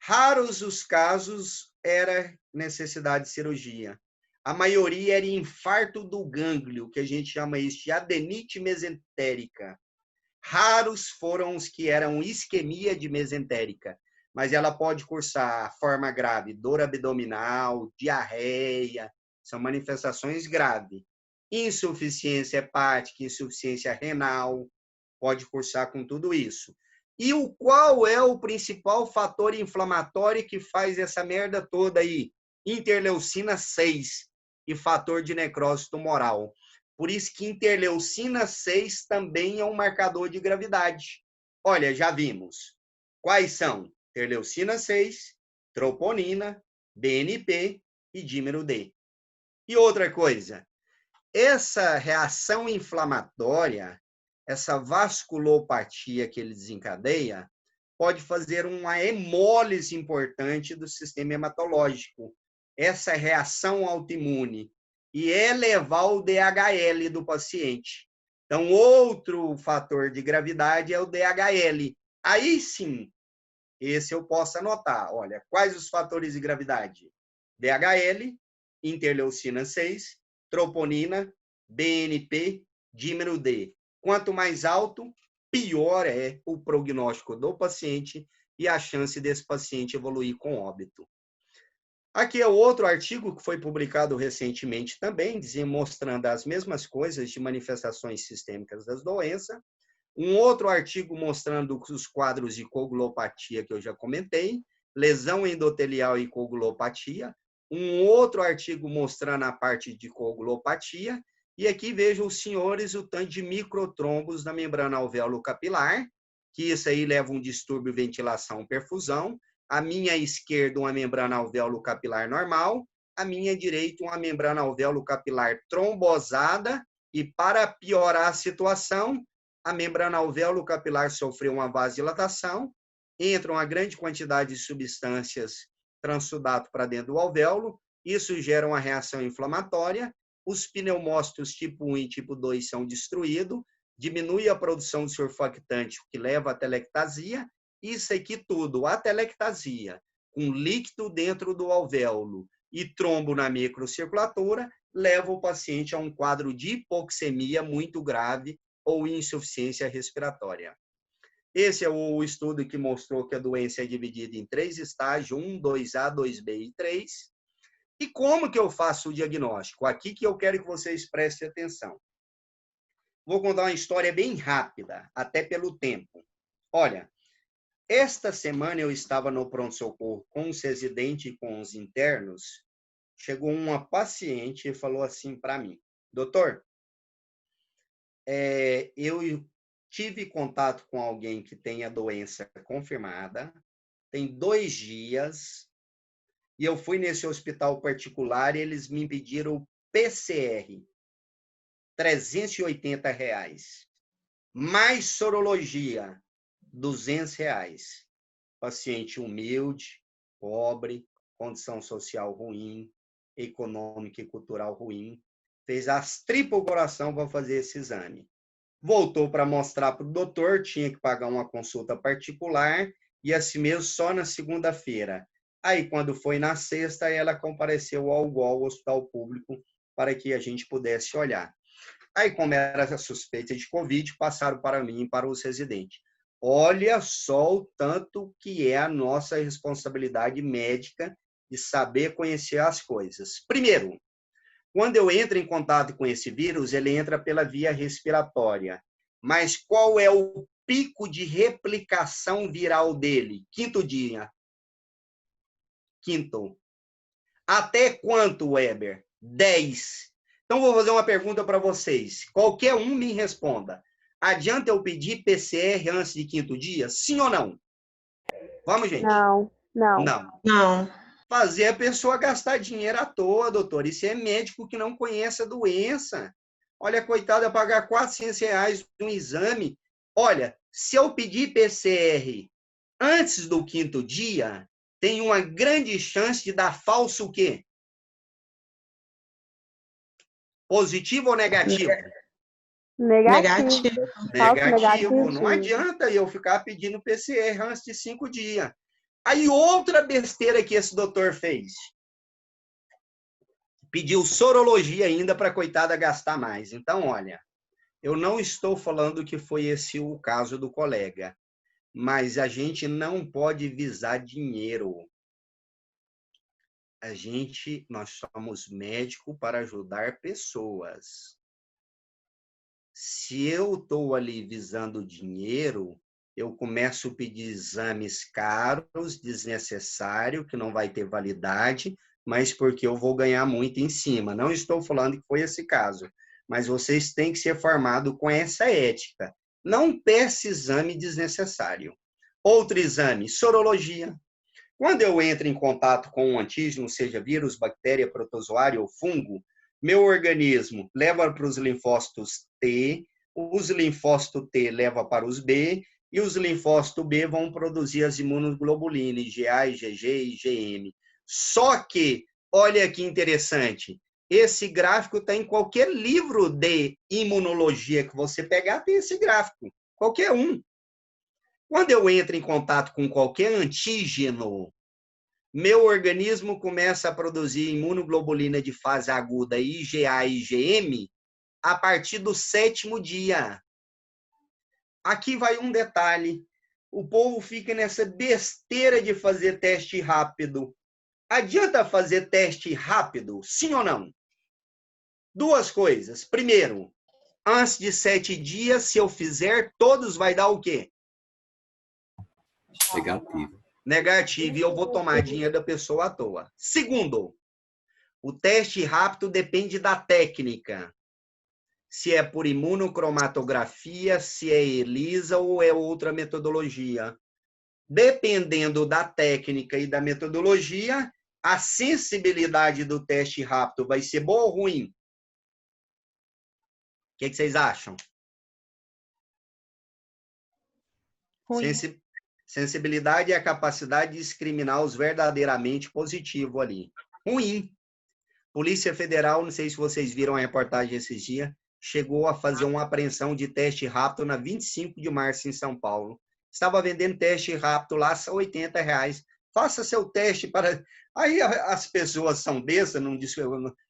Raros os casos era necessidade de cirurgia. A maioria era infarto do gânglio, que a gente chama isso de adenite mesentérica. Raros foram os que eram isquemia de mesentérica, mas ela pode cursar forma grave, dor abdominal, diarreia, são manifestações graves. insuficiência hepática, insuficiência renal, pode cursar com tudo isso. E qual é o principal fator inflamatório que faz essa merda toda aí? Interleucina 6 e fator de necrose tumoral. Por isso que interleucina 6 também é um marcador de gravidade. Olha, já vimos. Quais são? Interleucina 6, troponina, BNP e dímero D. E outra coisa, essa reação inflamatória, essa vasculopatia que ele desencadeia, pode fazer uma hemólise importante do sistema hematológico. Essa reação autoimune e elevar o DHL do paciente. Então, outro fator de gravidade é o DHL. Aí sim, esse eu posso anotar. Olha, quais os fatores de gravidade? DHL, interleucina 6, troponina, BNP, dímero D. Quanto mais alto, pior é o prognóstico do paciente e a chance desse paciente evoluir com óbito. Aqui é outro artigo que foi publicado recentemente também, mostrando as mesmas coisas de manifestações sistêmicas das doenças. Um outro artigo mostrando os quadros de coagulopatia que eu já comentei, lesão endotelial e coagulopatia. Um outro artigo mostrando a parte de coagulopatia. E aqui vejo os senhores o tanto de microtrombos na membrana alvéolo capilar, que isso aí leva um distúrbio ventilação-perfusão. A minha esquerda, uma membrana alvéolo capilar normal. A minha direita, uma membrana alvéolo capilar trombosada. E para piorar a situação, a membrana alvéolo capilar sofreu uma vasodilatação, entra uma grande quantidade de substâncias transsudato para dentro do alvéolo, isso gera uma reação inflamatória, os pneumócitos tipo 1 e tipo 2 são destruídos, diminui a produção de surfactante, o que leva à telectasia, isso aqui tudo, a telectasia, com líquido dentro do alvéolo e trombo na microcirculatura, leva o paciente a um quadro de hipoxemia muito grave ou insuficiência respiratória. Esse é o estudo que mostrou que a doença é dividida em 3 estágios, 1, 2A, 2B e 3. E como que eu faço o diagnóstico? Aqui que eu quero que vocês prestem atenção. Vou contar uma história bem rápida, até pelo tempo. Olha, esta semana eu estava no pronto-socorro com os residentes e com os internos. Chegou uma paciente e falou assim para mim: doutor, eu tive contato com alguém que tem a doença confirmada, tem 2 dias, e eu fui nesse hospital particular e eles me pediram PCR, R$380, mais sorologia, R$200. Paciente humilde, pobre, condição social ruim, econômica e cultural ruim, fez as tripas coração para fazer esse exame. Voltou para mostrar para o doutor, tinha que pagar uma consulta particular, e assim mesmo só na segunda-feira. Aí, quando foi na sexta, ela compareceu ao UOL, hospital público, para que a gente pudesse olhar. Aí, como era suspeita de Covid, passaram para mim e para os residentes. Olha só o tanto que é a nossa responsabilidade médica de saber conhecer as coisas. Primeiro, quando eu entro em contato com esse vírus, ele entra pela via respiratória. Mas qual é o pico de replicação viral dele? 5º dia. 5º. Até quanto, Weber? 10. Então, vou fazer uma pergunta para vocês. Qualquer um me responda. Adianta eu pedir PCR antes de 5º dia? Sim ou não? Vamos, gente? Não. Não. Fazer a pessoa gastar dinheiro à toa, doutor. Isso é médico que não conhece a doença. Olha, coitada, pagar R$400 um exame. Olha, se eu pedir PCR antes do 5º dia, tem uma grande chance de dar falso o quê? Positivo ou negativo? Negativo. Negativo. Não adianta eu ficar pedindo PCR antes de 5 dias. Aí outra besteira que esse doutor fez. Pediu sorologia ainda para a coitada gastar mais. Então, olha, eu não estou falando que foi esse o caso do colega, mas a gente não pode visar dinheiro. Nós somos médicos para ajudar pessoas. Se eu estou ali visando dinheiro, eu começo a pedir exames caros, desnecessários, que não vai ter validade, mas porque eu vou ganhar muito em cima. Não estou falando que foi esse caso, mas vocês têm que ser formados com essa ética. Não peça exame desnecessário. Outro exame, sorologia. Quando eu entro em contato com um antígeno, seja vírus, bactéria, protozoário ou fungo, meu organismo leva para os linfócitos T, os linfócitos T leva para os B, e os linfócitos B vão produzir as imunoglobulinas, IgA, IgG e IgM. Só que, olha que interessante, esse gráfico está em qualquer livro de imunologia que você pegar, tem esse gráfico, qualquer um. Quando eu entro em contato com qualquer antígeno, meu organismo começa a produzir imunoglobulina de fase aguda, IgA e IgM, a partir do 7º dia. Aqui vai um detalhe. O povo fica nessa besteira de fazer teste rápido. Adianta fazer teste rápido, sim ou não? Duas coisas. Primeiro, antes de 7 dias, se eu fizer, todos vai dar o quê? Negativo. Negativo, e eu vou tomar dinheiro da pessoa à toa. Segundo, o teste rápido depende da técnica. Se é por imunocromatografia, se é ELISA ou é outra metodologia. Dependendo da técnica e da metodologia, a sensibilidade do teste rápido vai ser boa ou ruim? O que vocês acham? Ruim. Sensibilidade é a capacidade de discriminar os verdadeiramente positivos ali. Ruim. Polícia Federal, não sei se vocês viram a reportagem esses dias, chegou a fazer uma apreensão de teste rápido na 25 de março em São Paulo. Estava vendendo teste rápido lá, só R$80. Faça seu teste para... Aí as pessoas são bestas, não diz...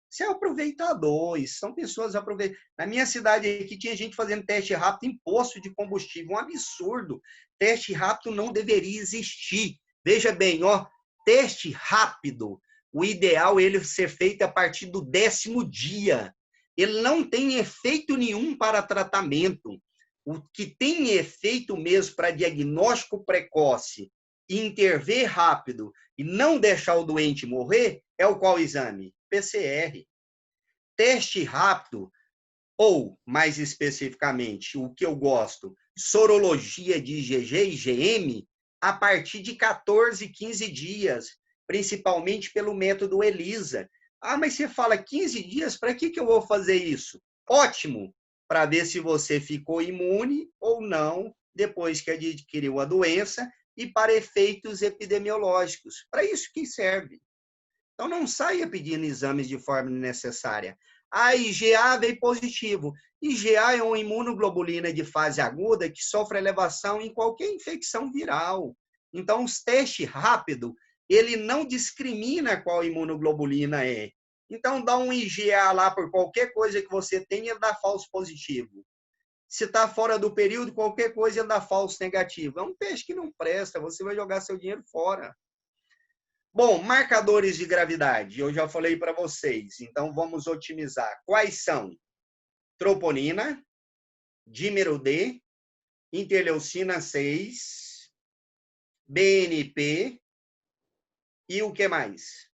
Você é aproveitador, são pessoas aproveitadoras. Na minha cidade aqui tinha gente fazendo teste rápido em posto de combustível, um absurdo. Teste rápido não deveria existir. Veja bem, ó, teste rápido, o ideal é ele ser feito a partir do 10º dia. Ele não tem efeito nenhum para tratamento. O que tem efeito mesmo para diagnóstico precoce, intervir rápido e não deixar o doente morrer é o qual exame? PCR. Teste rápido, ou, mais especificamente, o que eu gosto, sorologia de IgG e IgM, a partir de 14, 15 dias, principalmente pelo método ELISA. Ah, mas você fala 15 dias, para que eu vou fazer isso? Ótimo, para ver se você ficou imune ou não depois que adquiriu a doença e para efeitos epidemiológicos. Para isso que serve. Então, não saia pedindo exames de forma necessária. A IgA veio positivo. IgA é uma imunoglobulina de fase aguda que sofre elevação em qualquer infecção viral. Então, os testes rápidos, ele não discrimina qual imunoglobulina é. Então, dá um IgA lá por qualquer coisa que você tenha, ele dá falso positivo. Se está fora do período, qualquer coisa, ele dá falso negativo. É um teste que não presta, você vai jogar seu dinheiro fora. Bom, marcadores de gravidade, eu já falei para vocês, então vamos otimizar. Quais são? Troponina, dímero D, interleucina 6, BNP e o que mais?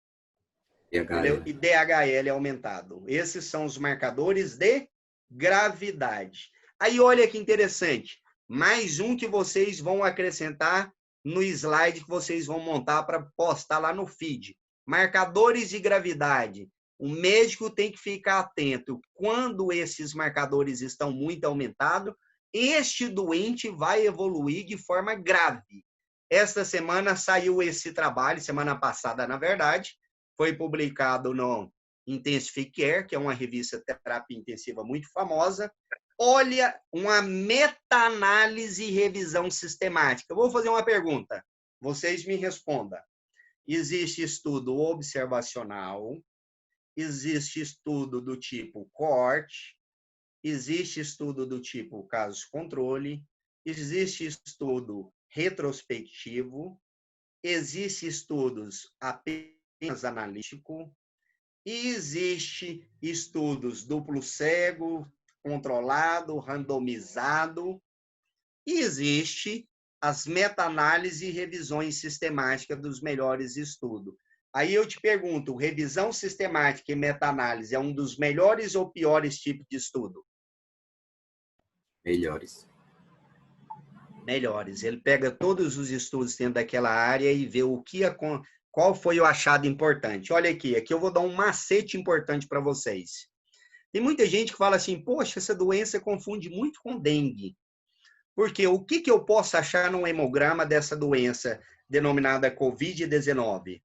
DHL. E DHL aumentado. Esses são os marcadores de gravidade. Aí olha que interessante, mais um que vocês vão acrescentar no slide que vocês vão montar para postar lá no feed. Marcadores de gravidade. O médico tem que ficar atento. Quando esses marcadores estão muito aumentados, este doente vai evoluir de forma grave. Esta semana saiu esse trabalho, semana passada, na verdade, foi publicado no Intensive Care, que é uma revista de terapia intensiva muito famosa. Olha, uma meta-análise e revisão sistemática. Eu vou fazer uma pergunta. Vocês me respondam. Existe estudo observacional, existe estudo do tipo coorte, existe estudo do tipo caso-controle, existe estudo retrospectivo, existe estudos apenas analítico, e existe estudos duplo cego, controlado, randomizado, e existe as meta-análises e revisões sistemáticas dos melhores estudos. Aí eu te pergunto, revisão sistemática e meta-análise é um dos melhores ou piores tipos de estudo? Melhores. Melhores. Ele pega todos os estudos dentro daquela área e vê qual foi o achado importante. Olha aqui eu vou dar um macete importante para vocês. Tem muita gente que fala assim, poxa, essa doença confunde muito com dengue. Porque o que eu posso achar num hemograma dessa doença denominada Covid-19?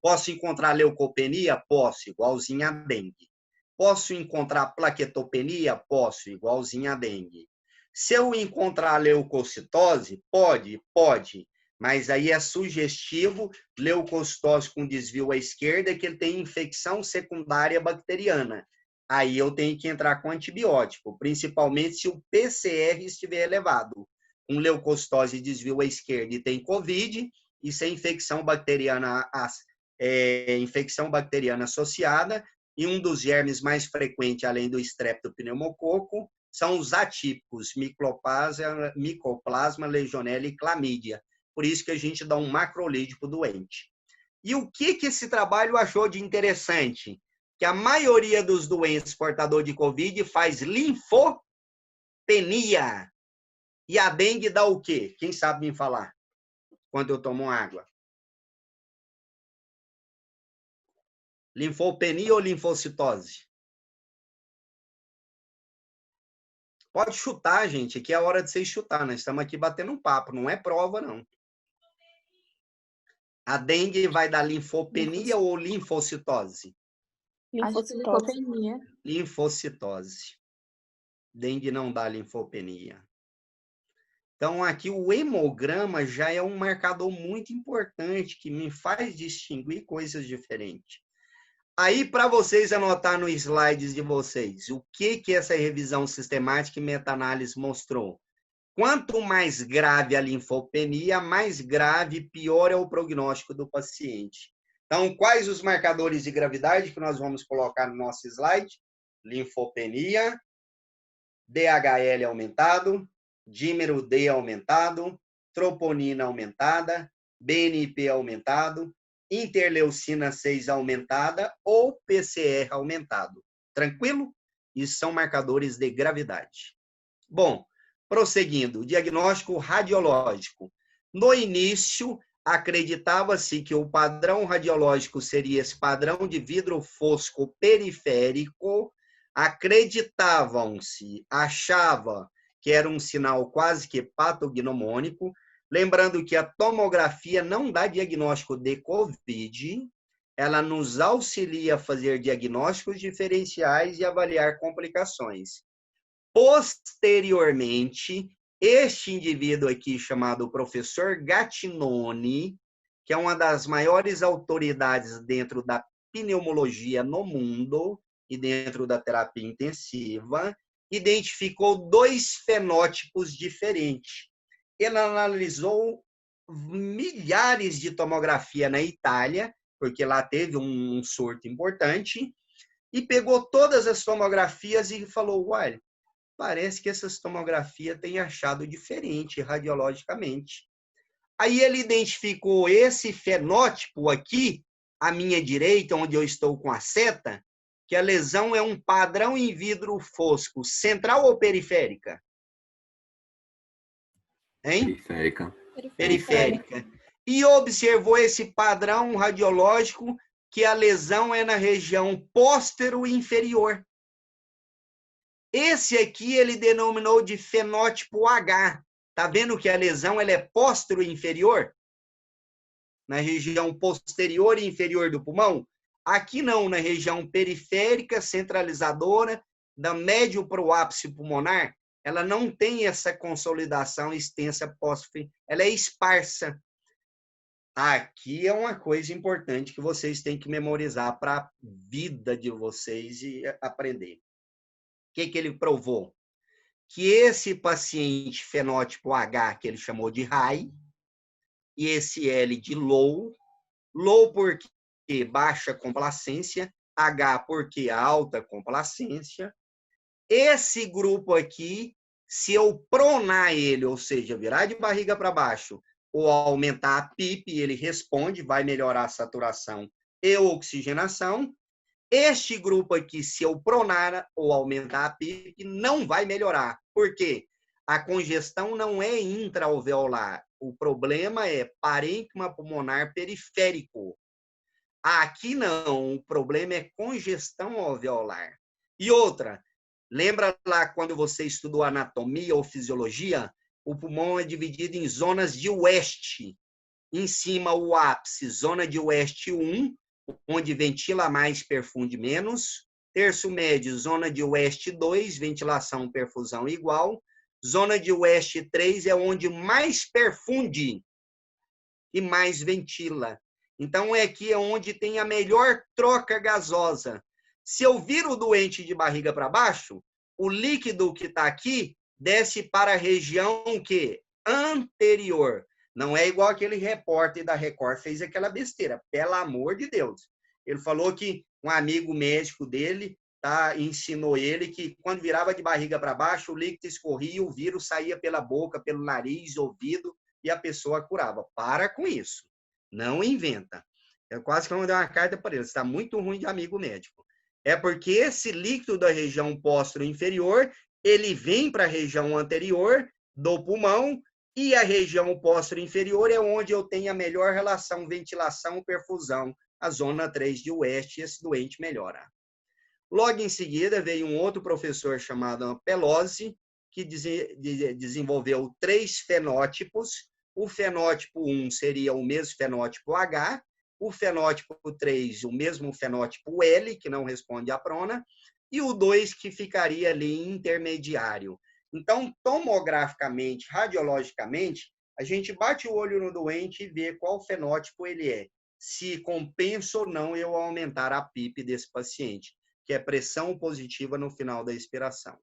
Posso encontrar leucopenia? Posso, igualzinho a dengue. Posso encontrar plaquetopenia? Posso, igualzinho a dengue. Se eu encontrar leucocitose? Pode. Mas aí é sugestivo, leucocitose com desvio à esquerda, que ele tem infecção secundária bacteriana. Aí eu tenho que entrar com antibiótico, principalmente se o PCR estiver elevado. Com leucocitose e desvio à esquerda e tem COVID, isso é infecção bacteriana associada, e um dos germes mais frequentes, além do streptopneumococo, são os atípicos, micoplasma, legionela e clamídia. Por isso que a gente dá um macrolídeo para o doente. E o que esse trabalho achou de interessante? Que a maioria dos doentes portadores de Covid faz linfopenia. E a dengue dá o quê? Quem sabe me falar? Quando eu tomo água. Linfopenia ou linfocitose? Pode chutar, gente. Aqui é a hora de vocês chutar. Nós estamos aqui batendo um papo. Não é prova, não. A dengue vai dar linfopenia ou linfocitose? Linfocitose. Linfocitose. Dengue não dá linfopenia. Então, aqui o hemograma já é um marcador muito importante que me faz distinguir coisas diferentes. Aí, para vocês anotar nos slides de vocês, o que essa revisão sistemática e meta-análise mostrou? Quanto mais grave a linfopenia, mais grave, pior é o prognóstico do paciente. Então, quais os marcadores de gravidade que nós vamos colocar no nosso slide? Linfopenia, DHL aumentado, dímero D aumentado, troponina aumentada, BNP aumentado, interleucina 6 aumentada ou PCR aumentado. Tranquilo? Isso são marcadores de gravidade. Bom, prosseguindo, diagnóstico radiológico. No início, acreditava-se que o padrão radiológico seria esse padrão de vidro fosco periférico. Achava que era um sinal quase que patognomônico. Lembrando que a tomografia não dá diagnóstico de COVID, ela nos auxilia a fazer diagnósticos diferenciais e avaliar complicações. Posteriormente, este indivíduo aqui, chamado professor Gattinoni, que é uma das maiores autoridades dentro da pneumologia no mundo e dentro da terapia intensiva, identificou 2 fenótipos diferentes. Ele analisou milhares de tomografia na Itália, porque lá teve um surto importante, e pegou todas as tomografias e falou, uai, parece que essas tomografias têm achado diferente radiologicamente. Aí ele identificou esse fenótipo aqui, à minha direita, onde eu estou com a seta, que a lesão é um padrão em vidro fosco, central ou periférica? Hein? Periférica. E observou esse padrão radiológico que a lesão é na região póstero-inferior. Esse aqui ele denominou de fenótipo H. Tá vendo que a lesão ela é póstero-inferior? Na região posterior e inferior do pulmão? Aqui não, na região periférica, centralizadora, da médio para o ápice pulmonar, ela não tem essa consolidação extensa ela é esparsa. Aqui é uma coisa importante que vocês têm que memorizar para a vida de vocês e aprender. O que ele provou? Que esse paciente fenótipo H, que ele chamou de high, e esse L de low porque baixa complacência, H porque alta complacência, esse grupo aqui, se eu pronar ele, ou seja, virar de barriga para baixo, ou aumentar a PIP, ele responde, vai melhorar a saturação e oxigenação. Este grupo aqui, se eu pronar ou aumentar a PIP, não vai melhorar. Por quê? A congestão não é intraalveolar. O problema é parênquima pulmonar periférico. Aqui não, o problema é congestão alveolar. E outra, lembra lá quando você estudou anatomia ou fisiologia? O pulmão é dividido em zonas de West. Em cima, o ápice, zona de West 1, onde ventila mais, perfunde menos. Terço médio, zona de West 2, ventilação, perfusão igual. Zona de West 3 é onde mais perfunde e mais ventila. Então, aqui é onde tem a melhor troca gasosa. Se eu viro o doente de barriga para baixo, o líquido que está aqui desce para a região que? Anterior. Não é igual aquele repórter da Record fez aquela besteira. Pelo amor de Deus. Ele falou que um amigo médico dele ensinou ele que quando virava de barriga para baixo, o líquido escorria, o vírus saía pela boca, pelo nariz, ouvido, e a pessoa curava. Para com isso. Não inventa. Eu quase que mandei uma carta para ele. Está muito ruim de amigo médico. É porque esse líquido da região póstero-inferior, ele vem para a região anterior do pulmão, e a região póstero-inferior é onde eu tenho a melhor relação ventilação-perfusão, a zona 3 de West, esse doente melhora. Logo em seguida, veio um outro professor chamado Pelosi, que desenvolveu 3 fenótipos. O fenótipo 1 seria o mesmo fenótipo H, o fenótipo 3, o mesmo fenótipo L, que não responde à prona, e o 2, que ficaria ali intermediário. Então, tomograficamente, radiologicamente, a gente bate o olho no doente e vê qual fenótipo ele é, se compensa ou não eu aumentar a PIP desse paciente, que é pressão positiva no final da expiração.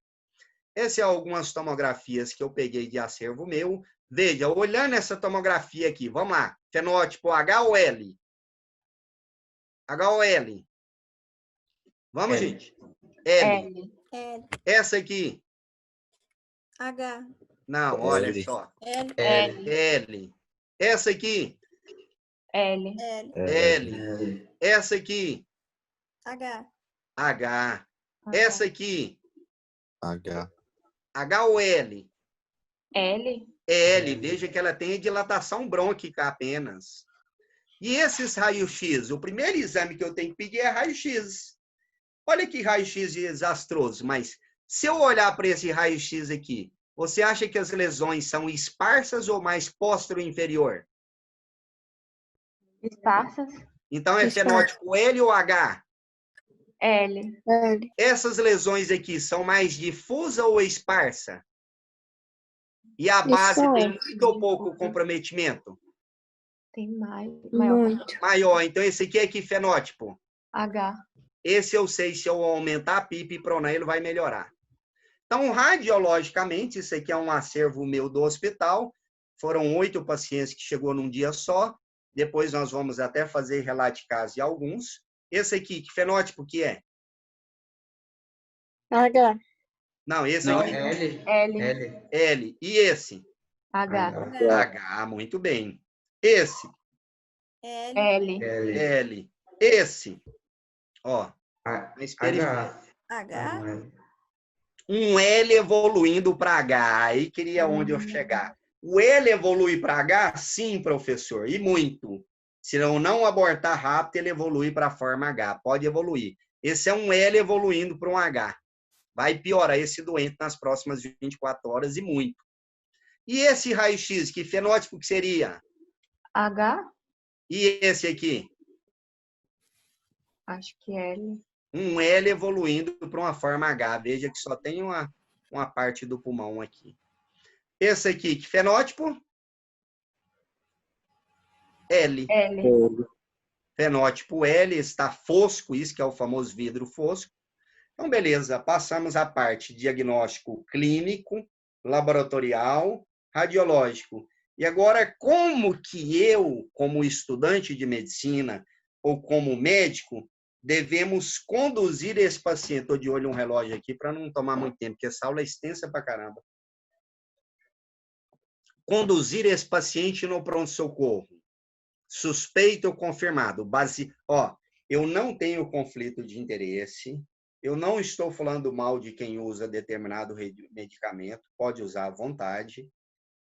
Essas são algumas tomografias que eu peguei de acervo meu. Veja, olhando essa tomografia aqui, vamos lá, fenótipo H ou L? H ou L? Vamos, L. gente? L. L. Essa aqui? H. Não, olha L. só. L. L. L. Essa aqui? L. L. L. Essa aqui? H. H. Essa aqui? H. H ou L? L. L. Veja que ela tem dilatação brônquica apenas. E esses raios-x? O primeiro exame que eu tenho que pedir é raio-x. Olha que raio-x desastroso, mas se eu olhar para esse raio-x aqui, você acha que as lesões são esparsas ou mais póstero-inferior? Esparsas. Então, é Esparsas. fenótipo L ou H? L. L. Essas lesões aqui são mais difusa ou esparsa? E a base tem muito ou pouco comprometimento? Tem mais. Maior. Muito. Maior. Então, esse aqui é que fenótipo? H. Esse eu sei, se eu aumentar a PIP e pronar, ele vai melhorar. Então, radiologicamente, isso aqui é um acervo meu do hospital. Foram 8 pacientes que chegou num dia só. Depois nós vamos até fazer relato de caso de alguns. Esse aqui, que fenótipo que é? H. Não, esse Não, aqui. L. L. L. L. E esse? H. H, muito bem. Esse? L. L. L. L. Esse? Ó, H. mais periférico. H. Um L evoluindo para H. Aí queria onde eu chegar. O L evolui para H? Sim, professor, e muito. Se não abortar rápido, ele evolui para a forma H. Pode evoluir. Esse é um L evoluindo para um H. Vai piorar esse doente nas próximas 24 horas e muito. E esse raio-x, que fenótipo que seria? H. E esse aqui? Acho que L. Um L evoluindo para uma forma H. Veja que só tem uma parte do pulmão aqui. Esse aqui, que fenótipo? L. L. Fenótipo L, está fosco, isso que é o famoso vidro fosco. Então, beleza, passamos a parte diagnóstico clínico, laboratorial, radiológico. E agora, como que eu, como estudante de medicina ou como médico, devemos conduzir esse paciente. Estou de olho no relógio aqui para não tomar muito tempo, porque essa aula é extensa pra caramba. Conduzir esse paciente no pronto-socorro. Suspeito ou confirmado. Eu não tenho conflito de interesse. Eu não estou falando mal de quem usa determinado medicamento. Pode usar à vontade.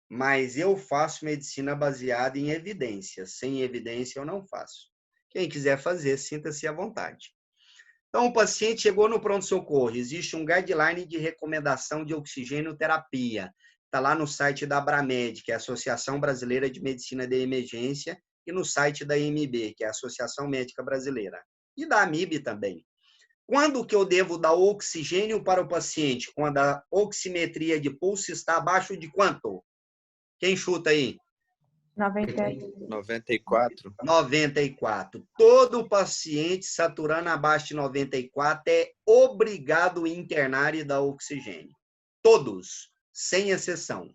Mas eu faço medicina baseada em evidência. Sem evidência, eu não faço. Quem quiser fazer, sinta-se à vontade. Então, o paciente chegou no pronto-socorro. Existe um guideline de recomendação de oxigênio terapia. Está lá no site da Abramed, que é a Associação Brasileira de Medicina de Emergência, e no site da AMB, que é a Associação Médica Brasileira. E da AMIB também. Quando que eu devo dar oxigênio para o paciente? Quando a oximetria de pulso está abaixo de quanto? Quem chuta aí? 94. 94. Todo paciente saturando abaixo de 94 é obrigado a internar e dar oxigênio. Todos, sem exceção.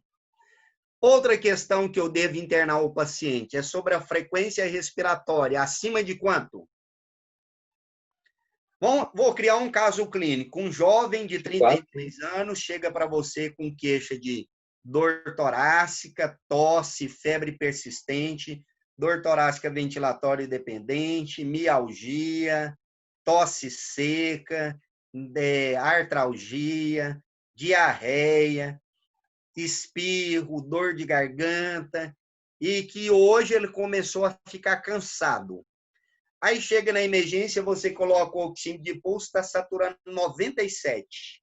Outra questão que eu devo internar o paciente é sobre a frequência respiratória. Acima de quanto? Vou criar um caso clínico. Um jovem de 33 anos chega para você com queixa de dor torácica, tosse, febre persistente, dor torácica ventilatória dependente, mialgia, tosse seca, artralgia, diarreia, espirro, dor de garganta, e que hoje ele começou a ficar cansado. Aí chega na emergência, você coloca o oxímetro de pulso, está saturando 97.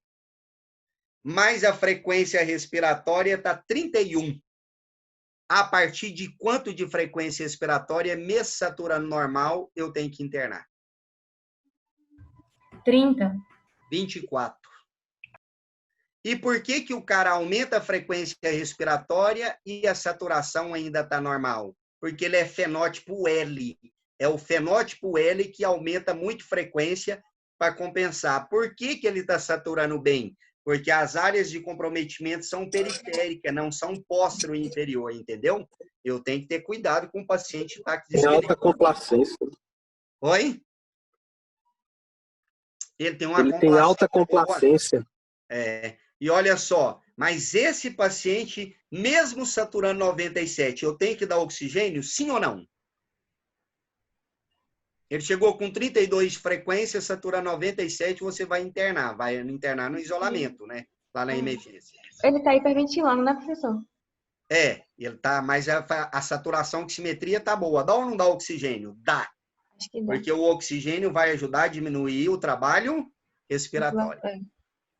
Mas a frequência respiratória está 31. A partir de quanto de frequência respiratória, mesmo saturando normal, eu tenho que internar? 30. 24. E por que que o cara aumenta a frequência respiratória e a saturação ainda está normal? Porque ele é fenótipo L. É o fenótipo L que aumenta muito frequência para compensar. Por que que ele está saturando bem? Porque as áreas de comprometimento são periféricas, não são póstero-inferior, entendeu? Eu tenho que ter cuidado com o paciente tá Tem alta complacência. Oi? Ele tem uma Ele tem alta complacência. E olha só, mas esse paciente, mesmo saturando 97, eu tenho que dar oxigênio, sim ou não? Ele chegou com 32 de frequência, satura 97, você vai internar no isolamento, né? Lá na emergência. Ele está hiperventilando, né, professor? Ele tá, mas a saturação, oximetria tá boa. Dá ou não dá oxigênio? Dá. Acho que dá. Porque o oxigênio vai ajudar a diminuir o trabalho respiratório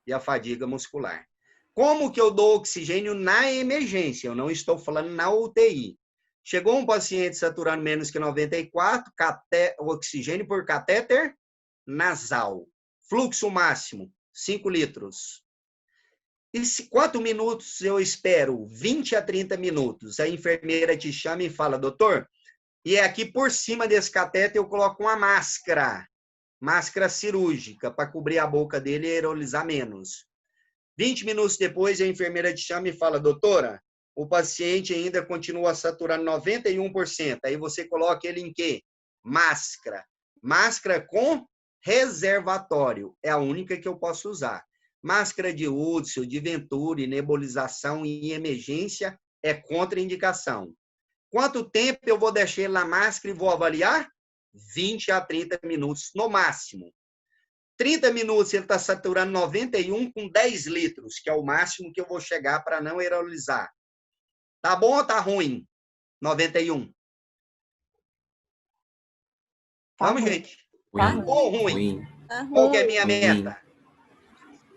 e a fadiga muscular. Como que eu dou oxigênio na emergência? Eu não estou falando na UTI. Chegou um paciente saturando menos que 94, oxigênio por catéter nasal. Fluxo máximo, 5 litros. E quantos minutos eu espero? 20 a 30 minutos. A enfermeira te chama e fala, doutor, e aqui por cima desse catéter eu coloco uma máscara cirúrgica, para cobrir a boca dele e aerolizar menos. 20 minutos depois, a enfermeira te chama e fala, doutora, o paciente ainda continua saturando 91%. Aí você coloca ele em quê? Máscara. Máscara com reservatório. É a única que eu posso usar. Máscara de Hudson, de Venturi, nebulização em emergência é contraindicação. Quanto tempo eu vou deixar ele na máscara e vou avaliar? 20 a 30 minutos, no máximo. 30 minutos ele está saturando 91 com 10 litros, que é o máximo que eu vou chegar para não aerolizar. Tá bom ou tá ruim? 91. Vamos, gente. Ruim. Ou ruim? Ruim. Qual que é a minha meta?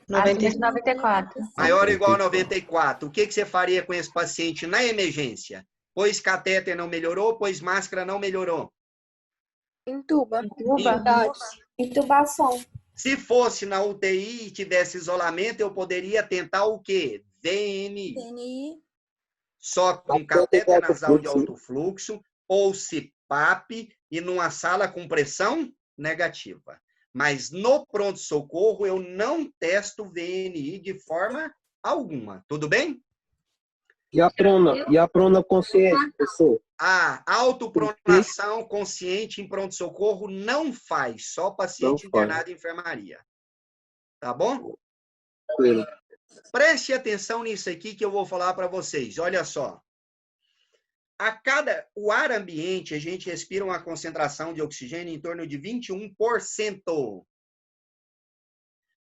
94. Maior ou igual a 94. O que você faria com esse paciente na emergência? Pois catéter não melhorou, pois máscara não melhorou. Intuba. Intubação. Se fosse na UTI e tivesse isolamento, eu poderia tentar o quê? VNI. TNI. Só com catéter nasal de alto fluxo ou CPAP e numa sala com pressão negativa. Mas no pronto-socorro eu não testo VNI de forma alguma. Tudo bem? E a prona consciente, professor? A autopronação consciente em pronto-socorro não faz, só paciente internado em enfermaria. Tá bom? Sim. Preste atenção nisso aqui que eu vou falar para vocês. Olha só. O ar ambiente, a gente respira uma concentração de oxigênio em torno de 21%.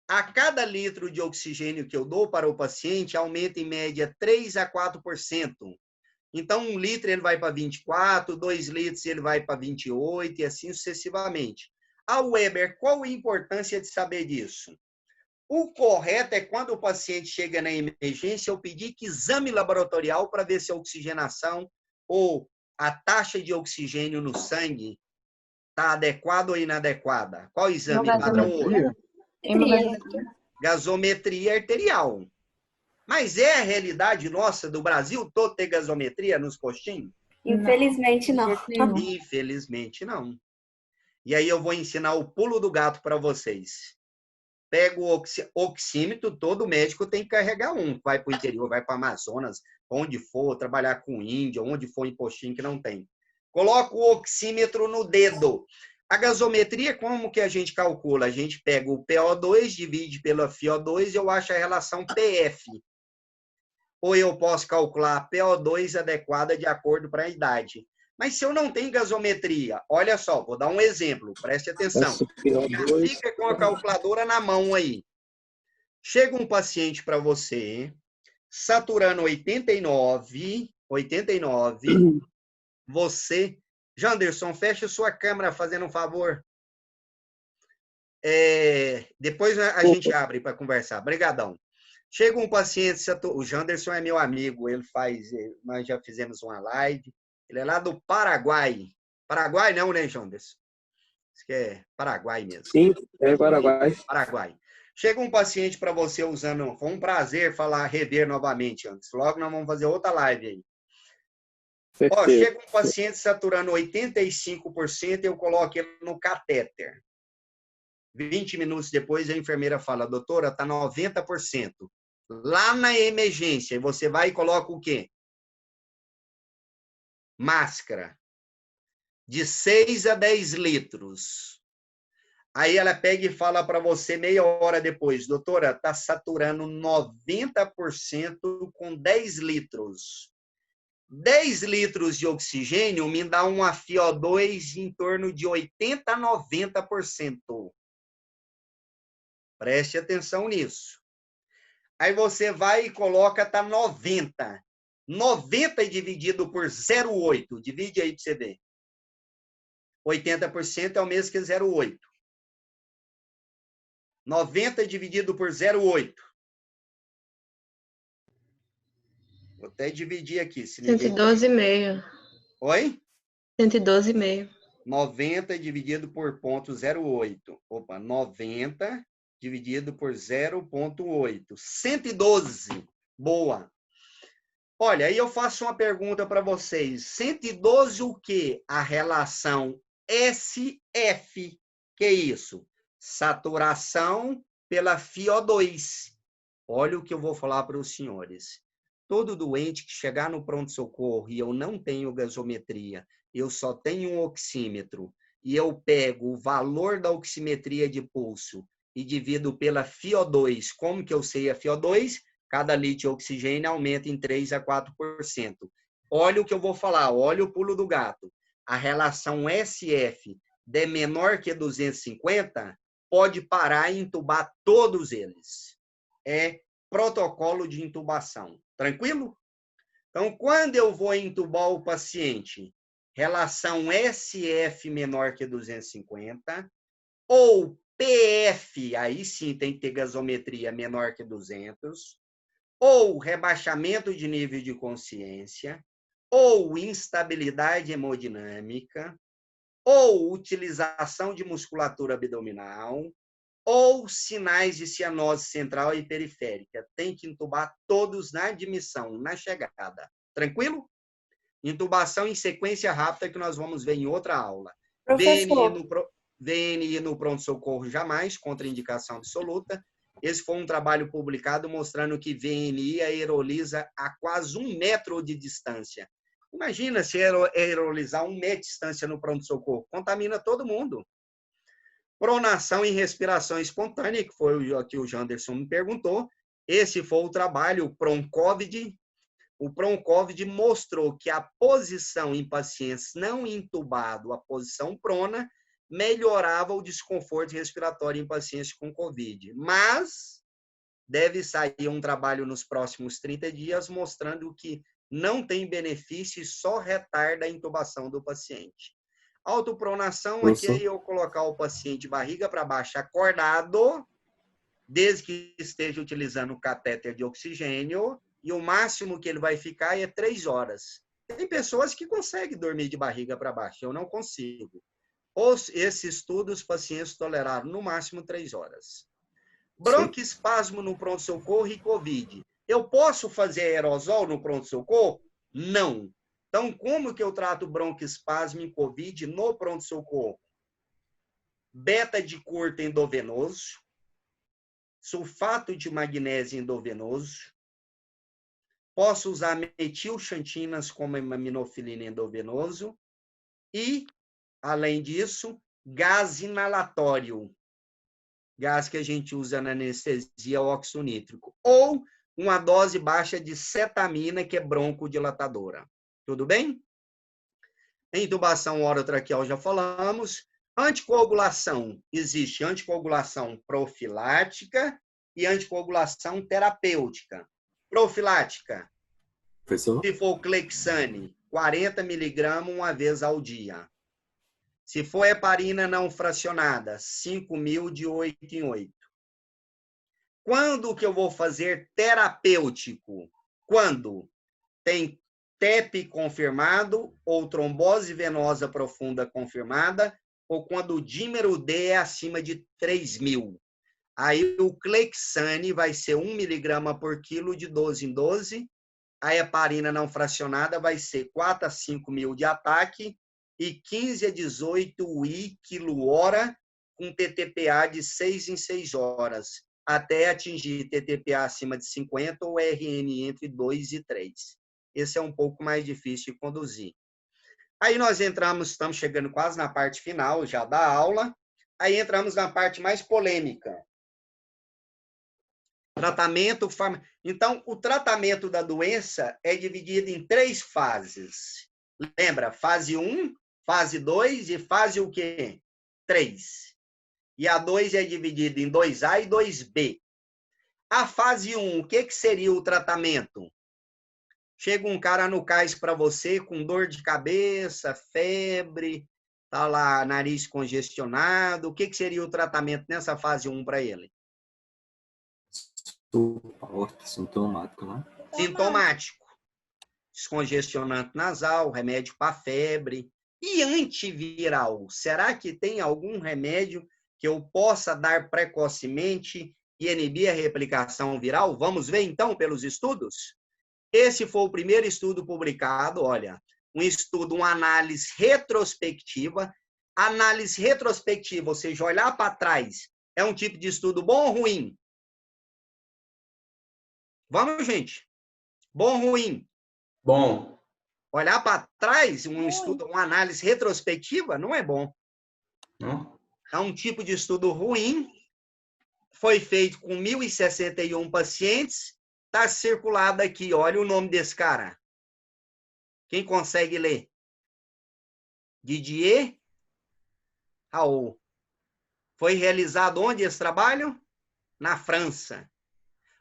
A cada litro de oxigênio que eu dou para o paciente, aumenta em média 3 a 4%. Então, 1 litro ele vai para 24, 2 litros ele vai para 28 e assim sucessivamente. Weber, qual a importância de saber disso? O correto é quando o paciente chega na emergência, eu pedir que exame laboratorial para ver se a oxigenação ou a taxa de oxigênio no sangue está adequada ou inadequada. Qual exame? Padrão ouro. Gasometria arterial. Mas é a realidade nossa do Brasil todo ter gasometria nos postinhos? Infelizmente não. Infelizmente não. E aí eu vou ensinar o pulo do gato para vocês. Pega o oxímetro, todo médico tem que carregar um. Vai para o interior, vai para o Amazonas, onde for, trabalhar com Índia, onde for em postinho que não tem. Coloca o oxímetro no dedo. A gasometria, como que a gente calcula? A gente pega o PO2, divide pela FiO2 e eu acho a relação PF. Ou eu posso calcular a PO2 adequada de acordo para a idade. Mas se eu não tenho gasometria, olha só, vou dar um exemplo, preste atenção. Já fica com a calculadora na mão aí. Chega um paciente para você, saturando 89, você... Janderson, fecha sua câmera, fazendo um favor. Depois a gente abre para conversar. Obrigadão. Chega um paciente, o Janderson é meu amigo, nós já fizemos uma live. Ele é lá do Paraguai. Paraguai não, né, Janderson? Isso que é Paraguai mesmo. Sim, é Paraguai. Paraguai. Chega um paciente para você usando... Foi um prazer rever novamente antes. Logo nós vamos fazer outra live aí. Chega um paciente saturando 85%, eu coloco ele no catéter. 20 minutos depois, a enfermeira fala, doutora, está 90%. Lá na emergência, você vai e coloca o quê? Máscara. De 6 a 10 litros. Aí ela pega e fala para você meia hora depois, doutora, está saturando 90% com 10 litros. 10 litros de oxigênio me dá uma FiO2 em torno de 80% a 90%. Preste atenção nisso. Aí você vai e coloca, tá 90. 90 dividido por 0,8. Divide aí para você ver. 80% é o mesmo que 0,8. 90 dividido por 0,8. Vou até dividir aqui. 112,5. Oi? 112,5. 90 dividido por 0,08. Opa, 90 dividido por 0,8. 112. Boa. Olha, aí eu faço uma pergunta para vocês. 112 o quê? A relação SF. Que é isso? Saturação pela FiO2. Olha o que eu vou falar para os senhores. Todo doente que chegar no pronto-socorro e eu não tenho gasometria, eu só tenho um oxímetro, e eu pego o valor da oximetria de pulso e divido pela FiO2. Como que eu sei a FiO2? Cada litro de oxigênio aumenta em 3 a 4%. Olha o que eu vou falar, olha o pulo do gato. A relação SF de menor que 250 pode parar e intubar todos eles. É protocolo de intubação. Tranquilo? Então, quando eu vou intubar o paciente, relação SF menor que 250, ou PF, aí sim tem que ter gasometria menor que 200, ou rebaixamento de nível de consciência, ou instabilidade hemodinâmica, ou utilização de musculatura abdominal, ou sinais de cianose central e periférica. Tem que intubar todos na admissão, na chegada. Tranquilo? Intubação em sequência rápida que nós vamos ver em outra aula. VNI no pronto-socorro jamais, contraindicação absoluta. Esse foi um trabalho publicado mostrando que VNI aeroliza a quase 1 metro de distância. Imagina se aerolizar 1 metro de distância no pronto-socorro. Contamina todo mundo. Pronação e respiração espontânea, que foi o que o Janderson me perguntou. Esse foi o trabalho, o PRON-COVID. O PRON-COVID mostrou que a posição em pacientes não intubados, a posição prona, melhorava o desconforto respiratório em pacientes com COVID. Mas deve sair um trabalho nos próximos 30 dias mostrando que não tem benefício e só retarda a intubação do paciente. Autopronação aqui é eu colocar o paciente de barriga para baixo acordado, desde que esteja utilizando o catéter de oxigênio, e o máximo que ele vai ficar é 3 horas. Tem pessoas que conseguem dormir de barriga para baixo, eu não consigo. Esse estudo, os pacientes toleraram no máximo 3 horas. Broncoespasmo no pronto-socorro e COVID. Eu posso fazer aerosol no pronto-socorro? Não. Então, como que eu trato broncoespasmo em COVID no pronto-socorro? Beta de curto endovenoso, sulfato de magnésio endovenoso, posso usar metilxantinas como aminofilina endovenoso e, além disso, gás inalatório, gás que a gente usa na anestesia óxido nítrico, ou uma dose baixa de cetamina, que é broncodilatadora. Tudo bem? Intubação orotraqueal já falamos. Anticoagulação. Existe anticoagulação profilática e anticoagulação terapêutica. Profilática. Professor? Se for Clexane, 40 miligramas uma vez ao dia. Se for heparina não fracionada, 5.000 de 8 em 8. Quando que eu vou fazer terapêutico? Quando tem TEP confirmado ou trombose venosa profunda confirmada, ou quando o dímero D é acima de 3.000. Aí o Clexane vai ser 1 miligrama por quilo de 12 em 12. A heparina não fracionada vai ser 4 a 5 mil de ataque e 15 a 18 UI quilo-hora com TTPA de 6 em 6 horas, até atingir TTPA acima de 50 ou RN entre 2 e 3. Esse é um pouco mais difícil de conduzir. Aí nós estamos chegando quase na parte final já da aula, aí entramos na parte mais polêmica. Tratamento, Então, o tratamento da doença é dividido em 3 fases. Lembra? Fase 1, fase 2 e fase o quê? 3. E a 2 é dividida em 2A e 2B. A fase 1, o que seria o tratamento? Chega um cara no cais para você com dor de cabeça, febre, tá lá, nariz congestionado. O que seria o tratamento nessa fase 1 para ele? Sintomático, né? Sintomático. Descongestionante nasal, remédio para febre. E antiviral? Será que tem algum remédio que eu possa dar precocemente e inibir a replicação viral? Vamos ver, então, pelos estudos? Esse foi o primeiro estudo publicado, olha, um estudo, uma análise retrospectiva. Análise retrospectiva, ou seja, olhar para trás, é um tipo de estudo bom ou ruim? Vamos, gente. Bom ou ruim? Bom. Olhar para trás, um estudo, uma análise retrospectiva, não é bom. Não? É um tipo de estudo ruim. Foi feito com 1.061 pacientes. Está circulado aqui, olha o nome desse cara. Quem consegue ler? Didier Raoult. Foi realizado onde esse trabalho? Na França.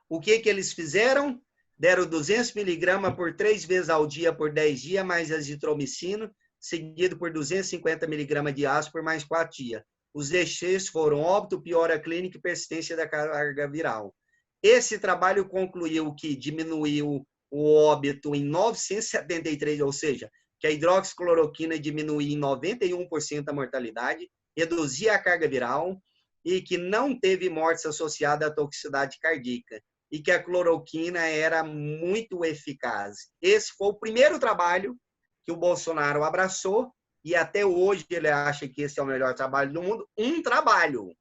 O que eles fizeram? Deram 200 miligramas por 3 vezes ao dia por 10 dias, mais azitromicina, seguido por 250 miligramas de ácido por mais 4 dias. Os desfechos foram óbito, piora clínica e persistência da carga viral. Esse trabalho concluiu que diminuiu o óbito em 973, ou seja, que a hidroxicloroquina diminuía em 91% a mortalidade, reduzia a carga viral e que não teve mortes associadas à toxicidade cardíaca e que a cloroquina era muito eficaz. Esse foi o primeiro trabalho que o Bolsonaro abraçou e até hoje ele acha que esse é o melhor trabalho do mundo. Um trabalho.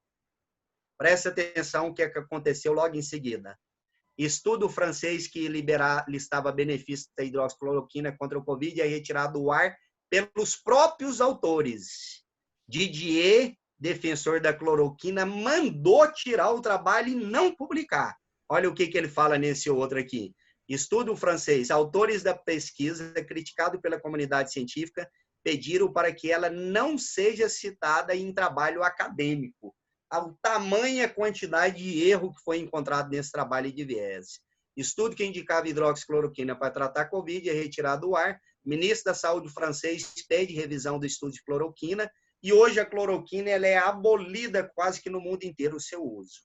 Presta atenção o que aconteceu logo em seguida. Estudo francês que listava benefícios da hidroxicloroquina contra o Covid é retirado do ar pelos próprios autores. Didier, defensor da cloroquina, mandou tirar o trabalho e não publicar. Olha o que ele fala nesse outro aqui. Estudo francês. Autores da pesquisa, criticado pela comunidade científica, pediram para que ela não seja citada em trabalho acadêmico. A tamanha quantidade de erro que foi encontrado nesse trabalho de viés. Estudo que indicava hidroxicloroquina para tratar a Covid é retirado do ar. O ministro da Saúde francês pede revisão do estudo de cloroquina e hoje a cloroquina ela é abolida quase que no mundo inteiro o seu uso.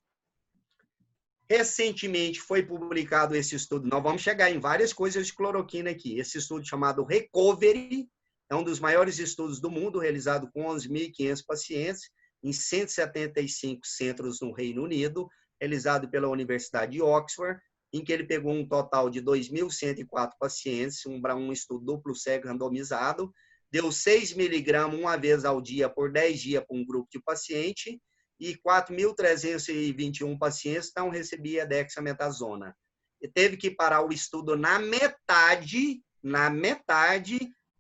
Recentemente foi publicado esse estudo, nós vamos chegar em várias coisas de cloroquina aqui, esse estudo chamado Recovery, é um dos maiores estudos do mundo, realizado com 11.500 pacientes, em 175 centros no Reino Unido, realizado pela Universidade de Oxford, em que ele pegou um total de 2.104 pacientes, um estudo duplo cego randomizado, deu 6 miligramas uma vez ao dia por 10 dias para um grupo de paciente, e 4.321 pacientes não recebiam dexametasona. E teve que parar o estudo na metade,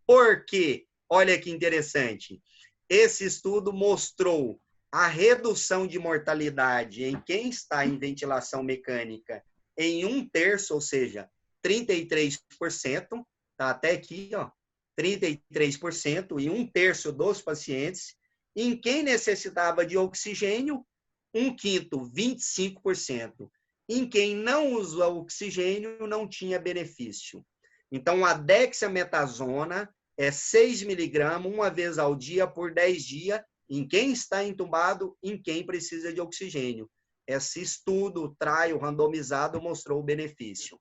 porque, olha que interessante, esse estudo mostrou a redução de mortalidade em quem está em ventilação mecânica em 1/3, ou seja, 33%, tá até aqui, ó, 33%, e 1/3 dos pacientes. Em quem necessitava de oxigênio, 1/5, 25%. Em quem não usa oxigênio, não tinha benefício. Então, a dexametasona é 6 miligramas uma vez ao dia por 10 dias, em quem está entubado, em quem precisa de oxigênio. Esse estudo, trial randomizado, mostrou o benefício.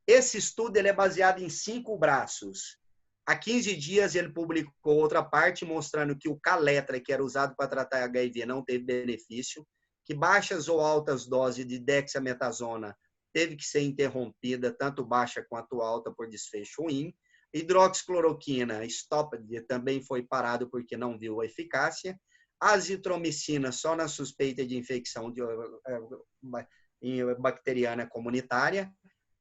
Esse estudo ele é baseado em 5 braços. Há 15 dias ele publicou outra parte mostrando que o Caletra, que era usado para tratar HIV, não teve benefício, que baixas ou altas doses de dexametasona teve que ser interrompida, tanto baixa quanto alta, por desfecho ruim. Hidroxicloroquina, Stopped, também foi parado porque não viu eficácia. Azitromicina, só na suspeita de infecção bacteriana comunitária.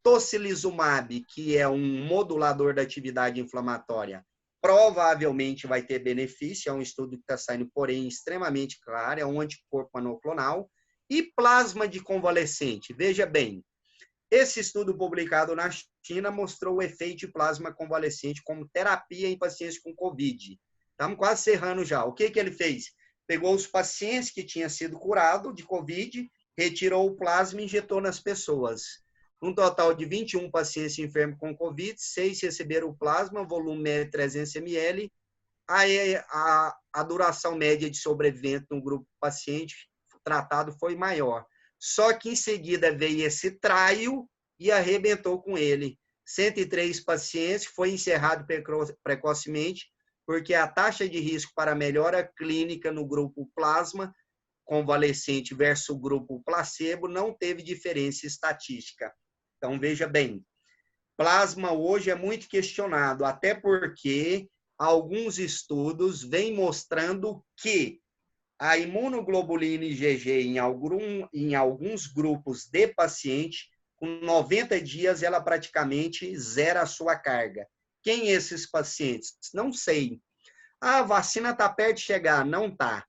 Tocilizumab, que é um modulador da atividade inflamatória, provavelmente vai ter benefício, é um estudo que está saindo, porém, extremamente claro, é um anticorpo monoclonal. E plasma de convalescente, veja bem, esse estudo publicado na China mostrou o efeito de plasma convalescente como terapia em pacientes com Covid. Estamos quase cerrando já. O que ele fez? Pegou os pacientes que tinham sido curados de Covid, retirou o plasma e injetou nas pessoas. Um total de 21 pacientes enfermos com Covid, 6 receberam o plasma, volume médio 300 ml. Aí a duração média de sobrevivente no grupo paciente tratado foi maior. Só que em seguida veio esse trial e arrebentou com ele. 103 pacientes, foi encerrado precocemente, porque a taxa de risco para melhora clínica no grupo plasma convalescente versus o grupo placebo não teve diferença estatística. Então, veja bem, plasma hoje é muito questionado, até porque alguns estudos vêm mostrando que a imunoglobulina IgG em alguns grupos de paciente, com 90 dias, ela praticamente zera a sua carga. Quem esses pacientes? Não sei. A vacina está perto de chegar. Não está.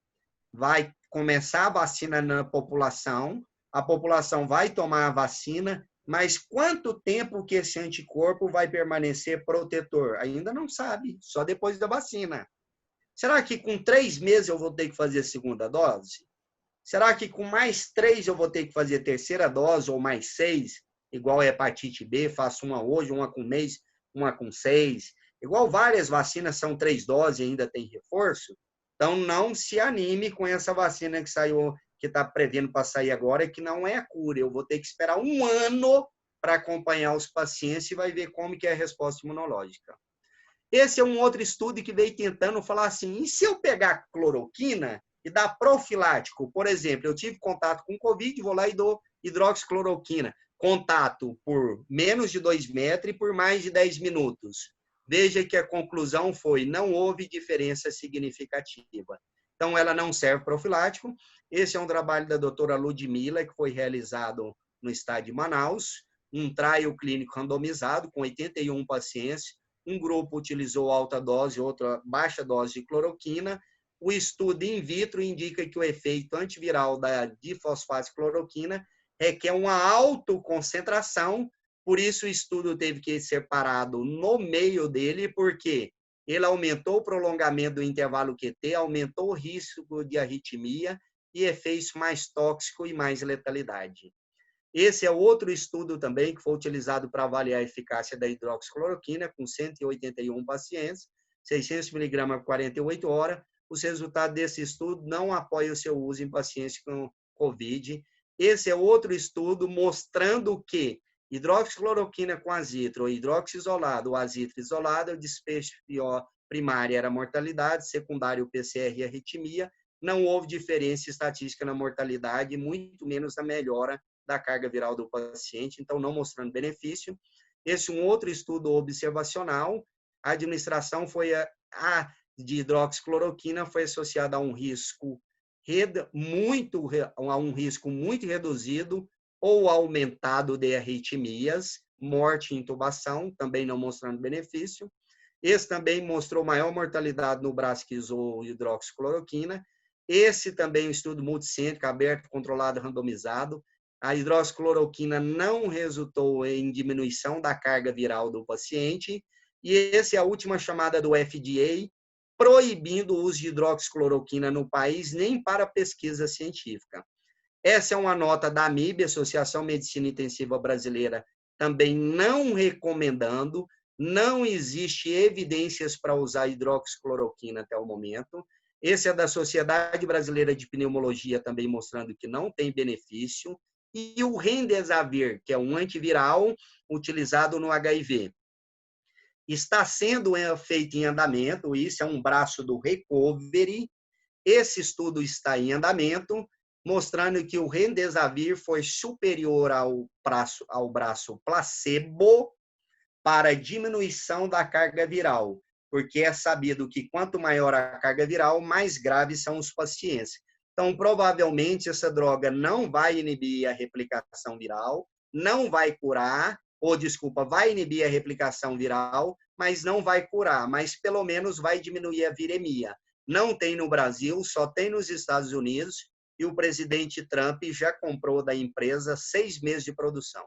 Vai começar a vacina na população, a população vai tomar a vacina, mas quanto tempo que esse anticorpo vai permanecer protetor? Ainda não sabe, só depois da vacina. Será que com 3 meses eu vou ter que fazer a segunda dose? Será que com mais 3 eu vou ter que fazer a terceira dose, ou mais 6? Igual a hepatite B, faço uma hoje, uma com mês, uma com 6. Igual várias vacinas são 3 doses e ainda tem reforço. Então, não se anime com essa vacina que saiu, que está prevendo para sair agora, que não é a cura. Eu vou ter que esperar 1 ano para acompanhar os pacientes e vai ver como que é a resposta imunológica. Esse é um outro estudo que veio tentando falar assim, e se eu pegar cloroquina e dar profilático? Por exemplo, eu tive contato com Covid, vou lá e dou hidroxicloroquina. Contato por menos de 2 metros e por mais de 10 minutos. Veja que a conclusão foi, não houve diferença significativa. Então, ela não serve profilático. Esse é um trabalho da doutora Ludmila, que foi realizado no estado de Manaus, um trial clínico randomizado com 81 pacientes, um grupo utilizou alta dose, outra baixa dose de cloroquina. O estudo in vitro indica que o efeito antiviral da difosfatocloroquina requer uma autoconcentração, por isso o estudo teve que ser parado no meio dele, porque ele aumentou o prolongamento do intervalo QT, aumentou o risco de arritmia e efeitos mais tóxicos e mais letalidade. Esse é outro estudo também que foi utilizado para avaliar a eficácia da hidroxicloroquina, com 181 pacientes, 600 mg por 48 horas. Os resultados desse estudo não apoiam o seu uso em pacientes com COVID. Esse é outro estudo mostrando que hidroxicloroquina com azitro, ou hidroxi isolado, ou azitro isolado, o desfecho primário era mortalidade, secundário PCR e arritmia. Não houve diferença estatística na mortalidade, muito menos na melhora da carga viral do paciente, então não mostrando benefício. Esse é um outro estudo observacional. A administração de hidroxicloroquina foi associada a um risco muito reduzido ou aumentado de arritmias, morte e intubação, também não mostrando benefício. Esse também mostrou maior mortalidade no braço que usou hidroxicloroquina. Esse também é um estudo multicêntrico, aberto, controlado, randomizado. A hidroxicloroquina não resultou em diminuição da carga viral do paciente. E essa é a última chamada do FDA, proibindo o uso de hidroxicloroquina no país, nem para pesquisa científica. Essa é uma nota da AMIB, Associação Medicina Intensiva Brasileira, também não recomendando. Não existe evidências para usar hidroxicloroquina até o momento. Esse é da Sociedade Brasileira de Pneumologia, também mostrando que não tem benefício. E o Remdesivir, que é um antiviral utilizado no HIV. Está sendo feito em andamento, isso é um braço do Recovery. Esse estudo está em andamento, mostrando que o Remdesivir foi superior ao braço placebo para diminuição da carga viral, porque é sabido que quanto maior a carga viral, mais graves são os pacientes. Então, provavelmente, essa droga não vai inibir a replicação viral, não vai curar, vai inibir a replicação viral, mas não vai curar, mas pelo menos vai diminuir a viremia. Não tem no Brasil, só tem nos Estados Unidos, e o presidente Trump já comprou da empresa 6 meses de produção.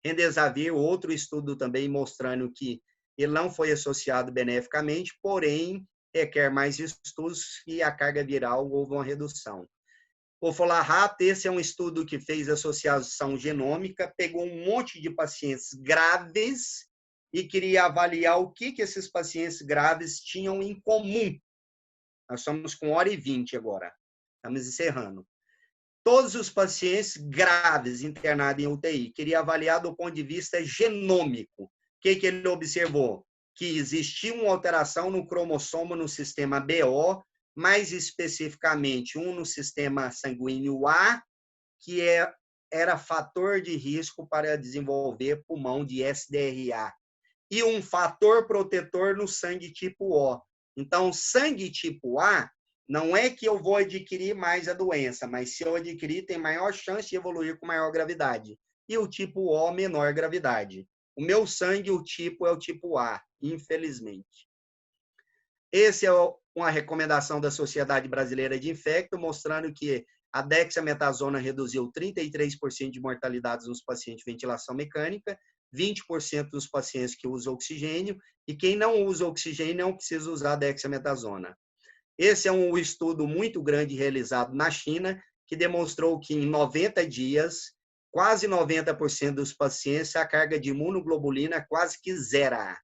Remdesivir, outro estudo também mostrando que ele não foi associado beneficamente, porém, requer mais estudos e a carga viral houve uma redução. O Folahat, esse é um estudo que fez associação genômica, pegou um monte de pacientes graves e queria avaliar o que esses pacientes graves tinham em comum. Nós estamos com 1h20 agora, estamos encerrando. Todos os pacientes graves internados em UTI, queria avaliar do ponto de vista genômico. O que ele observou? Que existia uma alteração no cromossomo no sistema BO, mais especificamente um no sistema sanguíneo A, que era fator de risco para desenvolver pulmão de SDRA, e um fator protetor no sangue tipo O. Então, sangue tipo A, não é que eu vou adquirir mais a doença, mas se eu adquirir, tem maior chance de evoluir com maior gravidade. E o tipo O, menor gravidade. O meu sangue, o tipo é o tipo A, infelizmente. Essa é uma recomendação da Sociedade Brasileira de Infecto, mostrando que a dexametasona reduziu 33% de mortalidade nos pacientes de ventilação mecânica, 20% nos pacientes que usam oxigênio, e quem não usa oxigênio não precisa usar dexametasona. Esse é um estudo muito grande realizado na China, que demonstrou que em 90 dias, quase 90% dos pacientes, a carga de imunoglobulina quase que zera.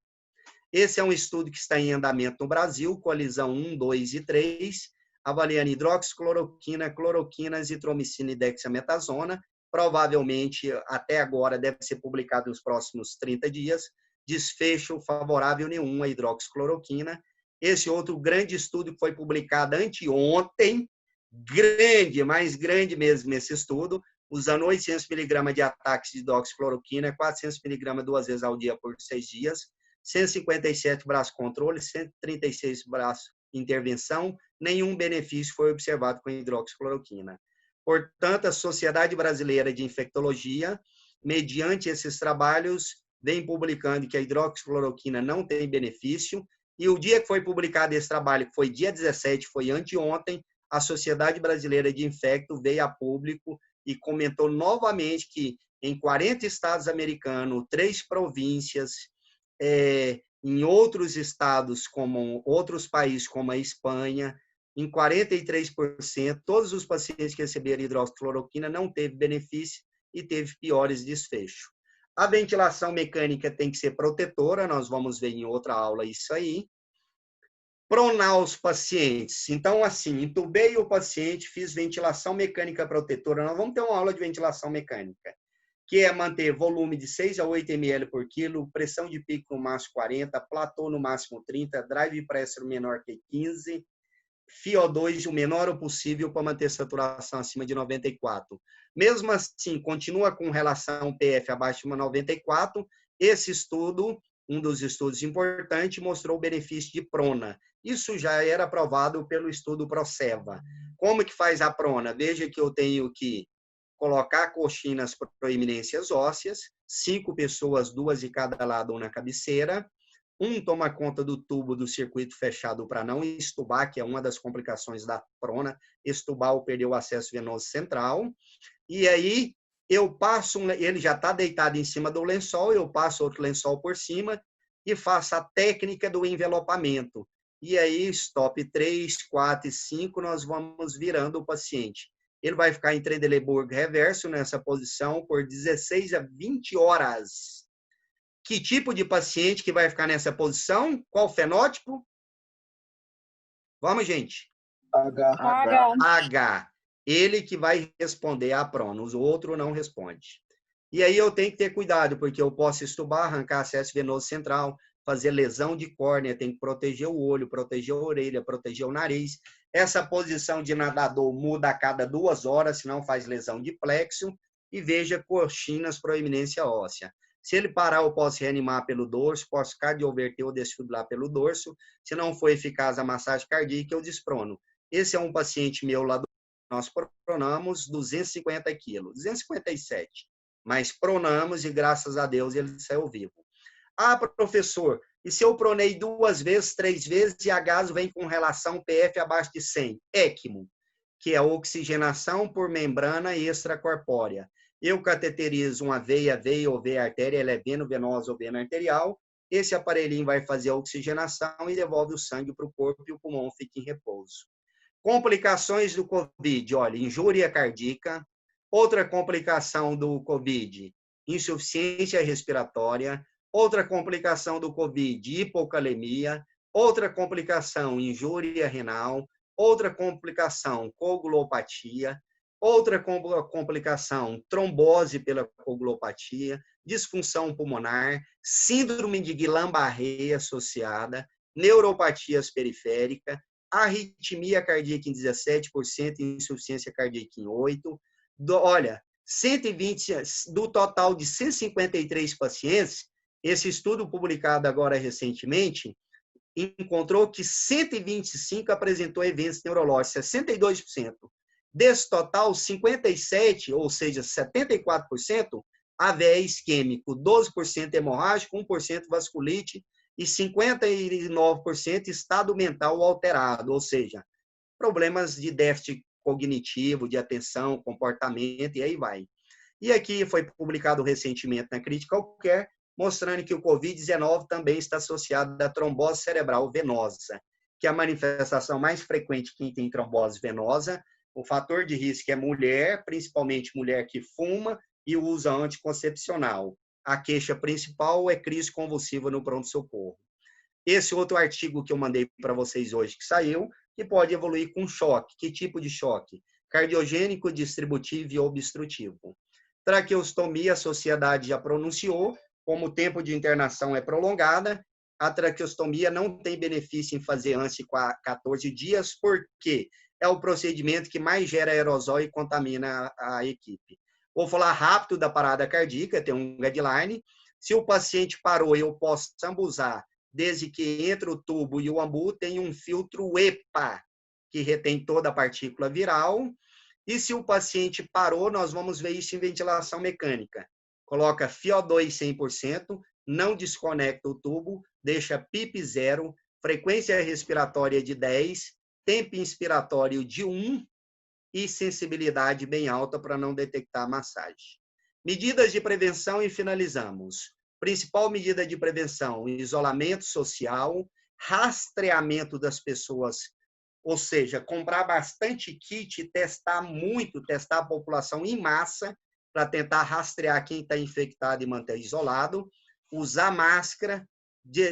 Esse é um estudo que está em andamento no Brasil, colisão 1, 2 e 3, avaliando hidroxicloroquina, cloroquina, azitromicina e dexametasona. Provavelmente, até agora, deve ser publicado nos próximos 30 dias. Desfecho favorável nenhum à hidroxicloroquina. Esse outro grande estudo que foi publicado anteontem, grande, mais grande mesmo esse estudo, usando 800 mg de ataques de hidroxicloroquina, 400 mg 2 vezes ao dia por 6 dias, 157 braços controle, 136 braços intervenção, nenhum benefício foi observado com hidroxicloroquina. Portanto, a Sociedade Brasileira de Infectologia, mediante esses trabalhos, vem publicando que a hidroxicloroquina não tem benefício, e o dia que foi publicado esse trabalho, que foi dia 17, foi anteontem, a Sociedade Brasileira de Infecto veio a público e comentou novamente que em 40 estados americanos, 3 províncias, em outros estados, como outros países, como a Espanha, em 43%, todos os pacientes que receberam hidroxicloroquina não teve benefício e teve piores desfechos. A ventilação mecânica tem que ser protetora, nós vamos ver em outra aula isso aí. Pronar os pacientes. Então, assim, entubei o paciente, fiz ventilação mecânica protetora. Nós vamos ter uma aula de ventilação mecânica, que é manter volume de 6 a 8 ml por quilo, pressão de pico no máximo 40, platô no máximo 30, drive pressure menor que 15, FiO2 o menor possível para manter saturação acima de 94. Mesmo assim, continua com relação PF abaixo de 94. Esse estudo, um dos estudos importantes, mostrou o benefício de prona. Isso já era aprovado pelo estudo Proceva. Como que faz a prona? Veja que eu tenho que colocar coxinas proeminências ósseas, 5 pessoas, 2 de cada lado, 1 na cabeceira. Um toma conta do tubo do circuito fechado para não estubar, que é uma das complicações da prona, estubar ou perder o acesso venoso central. E aí eu passo, ele já está deitado em cima do lençol, eu passo outro lençol por cima e faço a técnica do envelopamento. E aí, stop 3, 4 e 5, nós vamos virando o paciente. Ele vai ficar em Trendelenburg reverso nessa posição por 16 a 20 horas. Que tipo de paciente que vai ficar nessa posição? Qual fenótipo? Vamos, gente. H. Ele que vai responder à prona, o outro não responde. E aí eu tenho que ter cuidado, porque eu posso estubar, arrancar acesso venoso central, fazer lesão de córnea, tem que proteger o olho, proteger a orelha, proteger o nariz. Essa posição de nadador muda a cada 2 horas, senão faz lesão de plexo. E veja coxinas proeminência óssea. Se ele parar, eu posso reanimar pelo dorso, posso cardioverter ou desfibrilar pelo dorso. Se não for eficaz a massagem cardíaca, eu desprono. Esse é um paciente meu lá do... Nós pronamos 250 quilos, 257. Mas pronamos e, graças a Deus, ele saiu vivo. Ah, professor, e se eu pronei 2 vezes, 3 vezes e a gaso vem com relação PF abaixo de 100? ECMO, que é a oxigenação por membrana extracorpórea. Eu cateterizo uma veia ou veia artéria, ela é veno-venosa ou veno-arterial. Esse aparelhinho vai fazer a oxigenação e devolve o sangue para o corpo e o pulmão fica em repouso. Complicações do COVID, olha, injúria cardíaca. Outra complicação do COVID, insuficiência respiratória. Outra complicação do COVID, hipocalemia. Outra complicação, injúria renal. Outra complicação, coagulopatia. Outra complicação, trombose pela coagulopatia, disfunção pulmonar, síndrome de Guillain-Barré associada, neuropatias periféricas, arritmia cardíaca em 17%, insuficiência cardíaca em 8%. Olha, 120, do total de 153 pacientes, esse estudo publicado agora recentemente, encontrou que 125 apresentou eventos neurológicos, 62%. Desse total, 57%, ou seja, 74%, AVE isquêmico, 12% hemorrágico, 1% vasculite e 59% estado mental alterado, ou seja, problemas de déficit cognitivo, de atenção, comportamento, e aí vai. E aqui foi publicado recentemente na Critical Care, mostrando que o COVID-19 também está associado à trombose cerebral venosa, que é a manifestação mais frequente quem tem trombose venosa. O fator de risco é mulher, principalmente mulher que fuma e usa anticoncepcional. A queixa principal é crise convulsiva no pronto-socorro. Esse outro artigo que eu mandei para vocês hoje que saiu, que pode evoluir com choque. Que tipo de choque? Cardiogênico, distributivo e obstrutivo. Traqueostomia, a sociedade já pronunciou, como o tempo de internação é prolongada, a traqueostomia não tem benefício em fazer antes de 14 dias, porque é o procedimento que mais gera aerosol e contamina a equipe. Vou falar rápido da parada cardíaca, tem um guideline. Se o paciente parou, eu posso ambusar, desde que entre o tubo e o ambu tem um filtro EPA, que retém toda a partícula viral. E se o paciente parou, nós vamos ver isso em ventilação mecânica. Coloca FiO2 100%, não desconecta o tubo, deixa PIP 0, frequência respiratória de 10, tempo inspiratório de 1 e sensibilidade bem alta para não detectar massagem. Medidas de prevenção e finalizamos. Principal medida de prevenção, isolamento social, rastreamento das pessoas, ou seja, comprar bastante kit, testar a população em massa para tentar rastrear quem está infectado e manter isolado, usar máscara,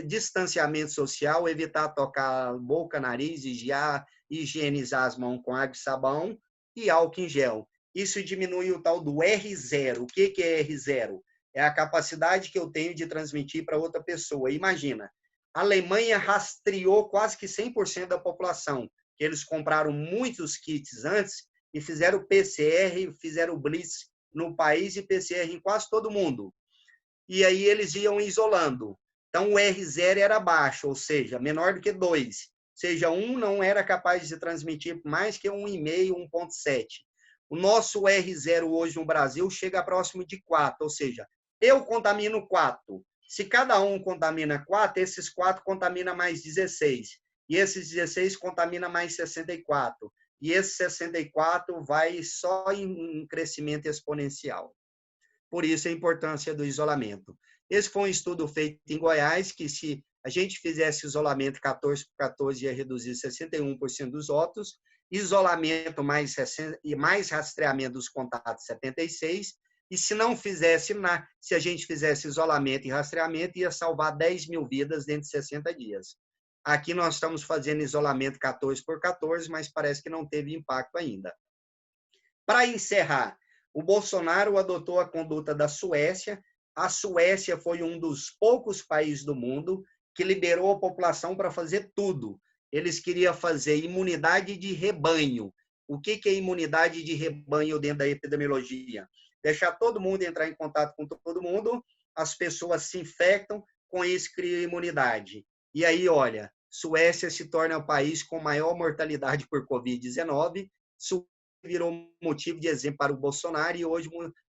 distanciamento social, evitar tocar boca, nariz, higienizar as mãos com água e sabão e álcool em gel. Isso diminui o tal do R0. O que é R0? É a capacidade que eu tenho de transmitir para outra pessoa. Imagina, a Alemanha rastreou quase que 100% da população. Eles compraram muitos kits antes e fizeram PCR, fizeram Blitz no país e PCR em quase todo mundo. E aí eles iam isolando. Então, o R0 era baixo, ou seja, menor do que 2. Ou seja, 1 não era capaz de transmitir mais que 1,5, 1,7. O nosso R0 hoje no Brasil chega próximo de 4, ou seja, eu contamino 4. Se cada um contamina 4, esses 4 contaminam mais 16. E esses 16 contaminam mais 64. E esse 64 vai só em crescimento exponencial. Por isso a importância do isolamento. Esse foi um estudo feito em Goiás, que se a gente fizesse isolamento 14 por 14, ia reduzir 61% dos óbitos, isolamento mais rastreamento dos contatos, 76%, e se não fizesse, se a gente fizesse isolamento e rastreamento, ia salvar 10 mil vidas dentro de 60 dias. Aqui nós estamos fazendo isolamento 14 por 14, mas parece que não teve impacto ainda. Para encerrar, o Bolsonaro adotou a conduta da Suécia. A Suécia foi um dos poucos países do mundo que liberou a população para fazer tudo. Eles queriam fazer imunidade de rebanho. O que é imunidade de rebanho dentro da epidemiologia? Deixar todo mundo entrar em contato com todo mundo, as pessoas se infectam, com isso cria imunidade. E aí, olha, Suécia se torna o país com maior mortalidade por Covid-19, virou motivo de exemplo para o Bolsonaro e hoje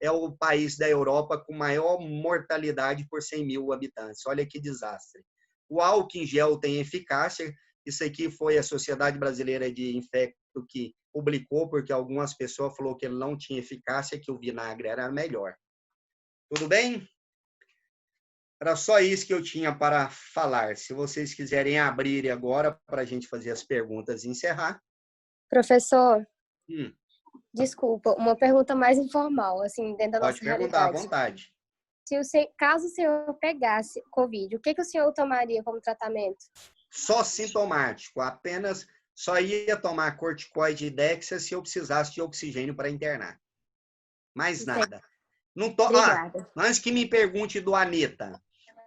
é o país da Europa com maior mortalidade por 100 mil habitantes. Olha que desastre. O álcool em gel tem eficácia, isso aqui foi a Sociedade Brasileira de Infecto que publicou, porque algumas pessoas falaram que ele não tinha eficácia, que o vinagre era melhor. Tudo bem? Era só isso que eu tinha para falar. Se vocês quiserem abrir agora para a gente fazer as perguntas e encerrar. Professor, desculpa, uma pergunta mais informal, assim, dentro da nossa Pode perguntar à realidade. vontade. Caso o senhor pegasse Covid, o que o senhor tomaria como tratamento? Só sintomático, apenas só ia tomar corticoide e Dexa se eu precisasse de oxigênio para internar. Mais nada. Não to... Antes que me pergunte do Anitta.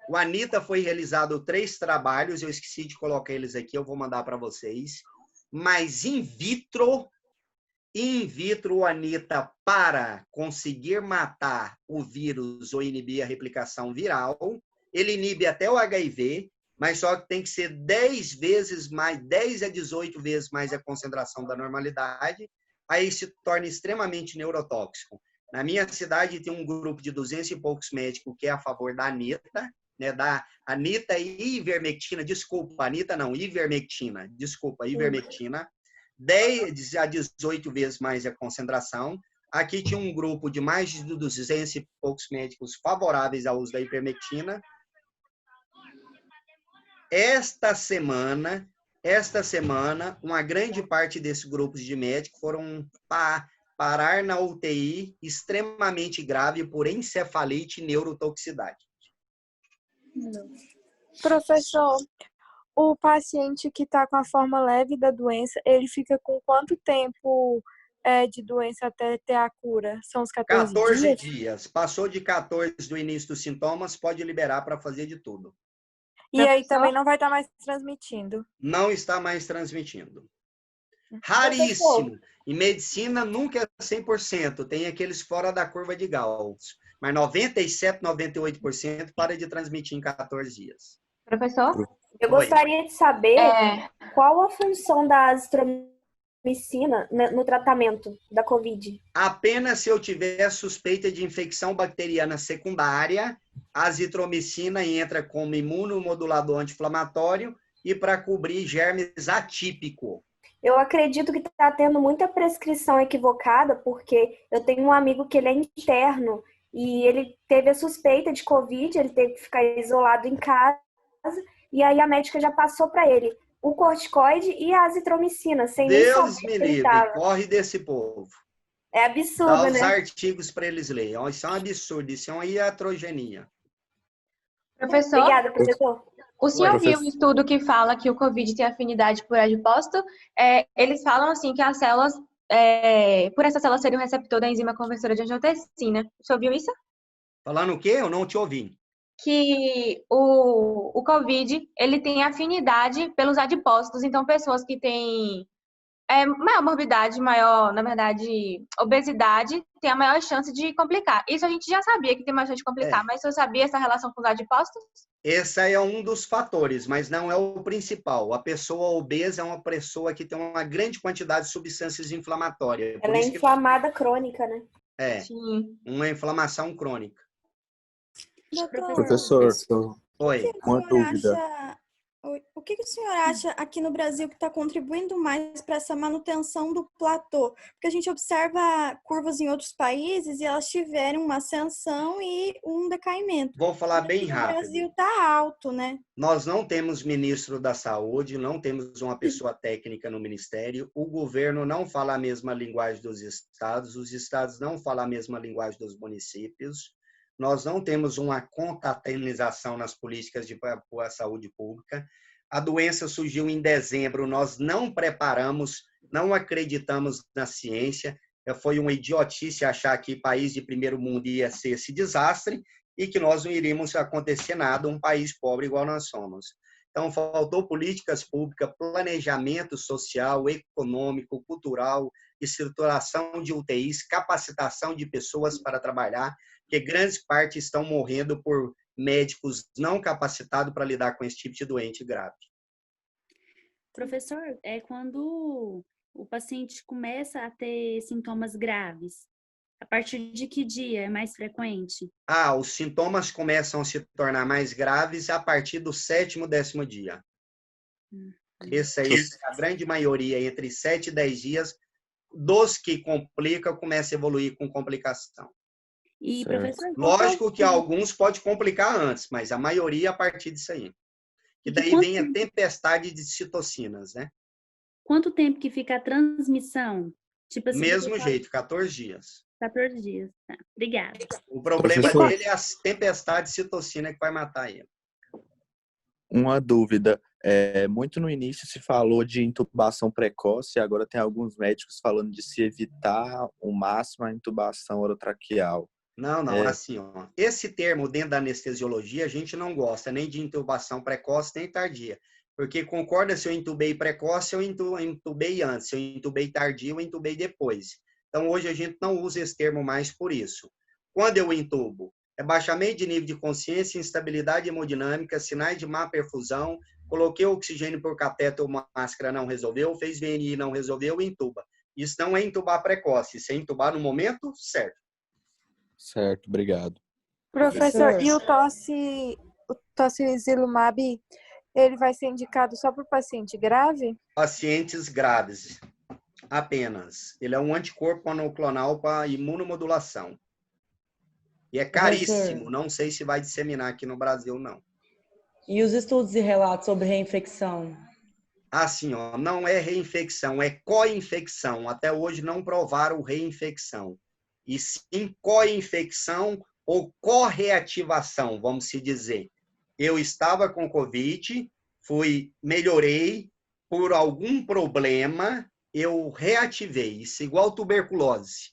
O Anitta foi realizado 3 trabalhos, eu esqueci de colocar eles aqui, eu vou mandar para vocês. Mas in vitro, Anitta, para conseguir matar o vírus ou inibir a replicação viral, ele inibe até o HIV, mas só que tem que ser 10 vezes mais, 10 a 18 vezes mais a concentração da normalidade, aí se torna extremamente neurotóxico. Na minha cidade tem um grupo de 200 e poucos médicos que é a favor da Anitta, né, da Anitta e ivermectina, desculpa, Anitta não, ivermectina, 10 a 18 vezes mais a concentração. Aqui tinha um grupo de mais de 200 e poucos médicos favoráveis ao uso da ivermectina. Esta semana, uma grande parte desses grupos de médicos foram parar na UTI extremamente grave por encefalite e neurotoxicidade. Professor, o paciente que está com a forma leve da doença, ele fica com quanto tempo de doença até ter a cura? São os 14 dias. Passou de 14 do início dos sintomas, pode liberar para fazer de tudo. E aí também não vai estar mais transmitindo? Não está mais transmitindo. Raríssimo. Em medicina nunca é 100%. Tem aqueles fora da curva de Gauss. Mas 97%, 98% para de transmitir em 14 dias. Professor? Eu gostaria de saber qual a função da azitromicina no tratamento da Covid? Apenas se eu tiver suspeita de infecção bacteriana secundária, a azitromicina entra como imunomodulador anti-inflamatório e para cobrir germes atípico. Eu acredito que está tendo muita prescrição equivocada, porque eu tenho um amigo que ele é interno e ele teve a suspeita de Covid, ele teve que ficar isolado em casa, e aí a médica já passou para ele o corticoide e a azitromicina, sem nem Deus saber me que ele livre, tava. corre desse povo. É Dá absurdo, os né? artigos para eles lerem. Isso é um absurdo, isso é uma iatrogenia. Professor, Obrigada, professor. o senhor Oi. viu um estudo que fala que o Covid tem afinidade por adipócito? Eles falam assim que as células, por essas células serem um receptor da enzima conversora de angiotensina. O senhor viu isso? Falando o quê? Eu não te ouvi. Que o Covid, ele tem afinidade pelos adipócitos. Então, pessoas que têm maior morbidade, maior, na verdade, obesidade, tem a maior chance de complicar. Isso a gente já sabia que tem mais chance de complicar, mas o senhor sabia essa relação com os adipócitos? Esse é um dos fatores, mas não é o principal. A pessoa obesa é uma pessoa que tem uma grande quantidade de substâncias inflamatórias. Por Ela é isso que inflamada crônica, né? Sim. uma inflamação crônica. Doutor, Professor, Oi. uma dúvida. O que o senhor acha aqui no Brasil que está contribuindo mais para essa manutenção do platô? Porque a gente observa curvas em outros países e elas tiveram uma ascensão e um decaimento. Vou falar bem Aqui no rápido. Brasil está alto, né? Nós não temos ministro da Saúde, não temos uma pessoa técnica no ministério, o governo não fala a mesma linguagem dos estados, os estados não falam a mesma linguagem dos municípios, nós não temos uma concatenação nas políticas para a saúde pública. A doença surgiu em dezembro, nós não preparamos, não acreditamos na ciência, foi uma idiotice achar que país de primeiro mundo ia ser esse desastre, e que nós não iríamos acontecer nada, um país pobre igual nós somos. Então, faltou políticas públicas, planejamento social, econômico, cultural, estruturação de UTIs, capacitação de pessoas para trabalhar, porque grandes partes estão morrendo por médicos não capacitados para lidar com esse tipo de doente grave. Professor, é quando o paciente começa a ter sintomas graves, a partir de que dia é mais frequente? Os sintomas começam a se tornar mais graves a partir do 7º, 10º dia. Esse aí, a grande maioria, entre 7 e 10 dias, dos que complicam, começa a evoluir com complicação. E, professor, lógico que alguns pode complicar antes, mas a maioria a partir disso aí. E daí vem a tempestade de citocinas, né? Quanto tempo que fica a transmissão? Tipo assim, mesmo jeito, 14 dias. 14 dias. Tá. Obrigada. O problema dele é a tempestade de citocina que vai matar ele. Uma dúvida. Muito no início se falou de intubação precoce, agora tem alguns médicos falando de se evitar o máximo a intubação orotraqueal. Não, assim, ó. Esse termo dentro da anestesiologia, a gente não gosta nem de intubação precoce, nem tardia. Porque concorda se eu intubei precoce, eu intubei antes. Se eu intubei tardio, eu intubei depois. Então, hoje a gente não usa esse termo mais por isso. Quando eu intubo, é baixamento de nível de consciência, instabilidade hemodinâmica, sinais de má perfusão, coloquei oxigênio por catéter ou máscara, não resolveu, fez VNI, não resolveu, intuba. Isso não é intubar precoce, isso é intubar no momento certo. Certo, obrigado. Professor, e o tocilizumab, ele vai ser indicado só para o paciente grave? Pacientes graves, apenas. Ele é um anticorpo monoclonal para imunomodulação. E é caríssimo, não sei se vai disseminar aqui no Brasil, não. E os estudos e relatos sobre reinfecção? Assim, ó, não é reinfecção, é co-infecção. Até hoje não provaram reinfecção. E sim co-infecção ou correativação, vamos se dizer. Eu estava com Covid, melhorei, por algum problema, eu reativei. Isso é igual tuberculose.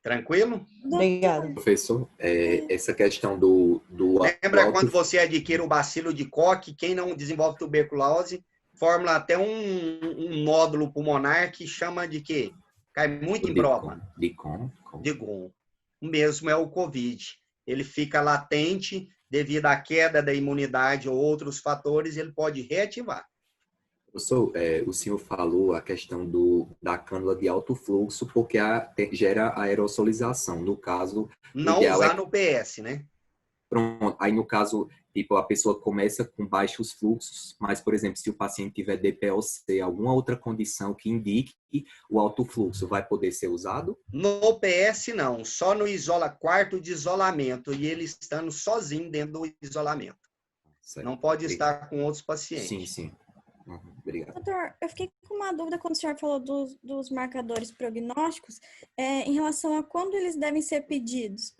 Tranquilo? Obrigada. Professor, essa questão do Lembra quando você adquire o bacilo de Koch, quem não desenvolve tuberculose, forma até um nódulo pulmonar que chama de quê? Cai muito em prova. De GON. O mesmo é o Covid. Ele fica latente devido à queda da imunidade ou outros fatores, ele pode reativar. O senhor falou a questão da cânula de alto fluxo, porque gera aerosolização. No caso, o Não ideal usar no PS, né? Pronto. Aí, no caso, tipo, a pessoa começa com baixos fluxos, mas, por exemplo, se o paciente tiver DPOC, alguma outra condição que indique o alto fluxo, vai poder ser usado? No PS, não. Só no quarto de isolamento, e ele estando sozinho dentro do isolamento. Certo. Não pode estar com outros pacientes. Sim, sim. Obrigado. Doutor, eu fiquei com uma dúvida quando o senhor falou dos marcadores prognósticos, em relação a quando eles devem ser pedidos.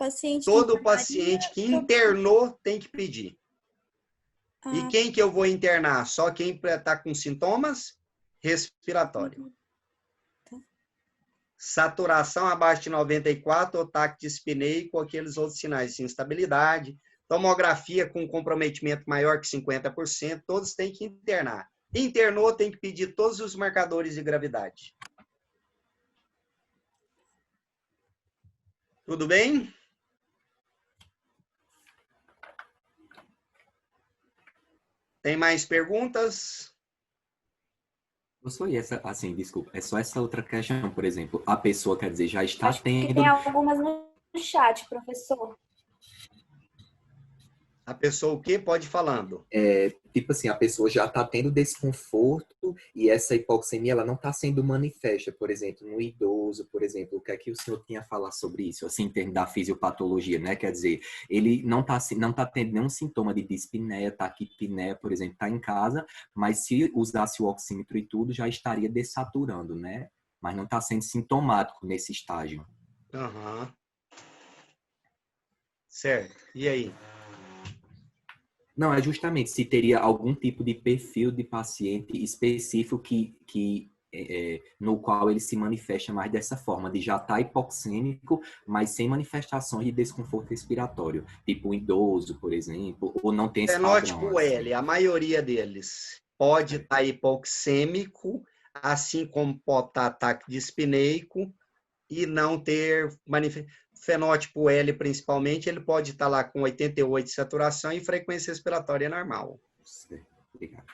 Todo paciente que internou tem que pedir. E quem que eu vou internar? Só quem está com sintomas respiratórios. Saturação abaixo de 94, ou taque dispneico, aqueles outros sinais de instabilidade. Tomografia com comprometimento maior que 50%, todos têm que internar. Internou, tem que pedir todos os marcadores de gravidade. Tudo bem? Tem mais perguntas? Professor, e essa, assim, desculpa, é só essa outra questão, por exemplo, a pessoa, quer dizer, já está Acho que tendo... tem algumas no chat, professor. A pessoa o quê? Pode ir falando. Tipo assim, a pessoa já está tendo desconforto e essa hipoxemia, ela não está sendo manifesta, por exemplo, no idoso, por exemplo. O que é que o senhor tinha a falar sobre isso, assim, em termos da fisiopatologia, né? Quer dizer, ele não tá tendo nenhum sintoma de dispneia, taquipneia, por exemplo, está em casa, mas se usasse o oxímetro e tudo, já estaria dessaturando, né? Mas não está sendo sintomático nesse estágio. Uhum. Certo. E aí? Não, é justamente se teria algum tipo de perfil de paciente específico no qual ele se manifesta mais dessa forma, de já estar hipoxêmico, mas sem manifestações de desconforto respiratório, tipo um idoso, por exemplo, ou não tem esse padrão. Fenótipo L, a maioria deles pode estar hipoxêmico, assim como pode estar ataque dispneico e não ter fenótipo L, principalmente, ele pode estar lá com 88 de saturação e frequência respiratória normal. Obrigado.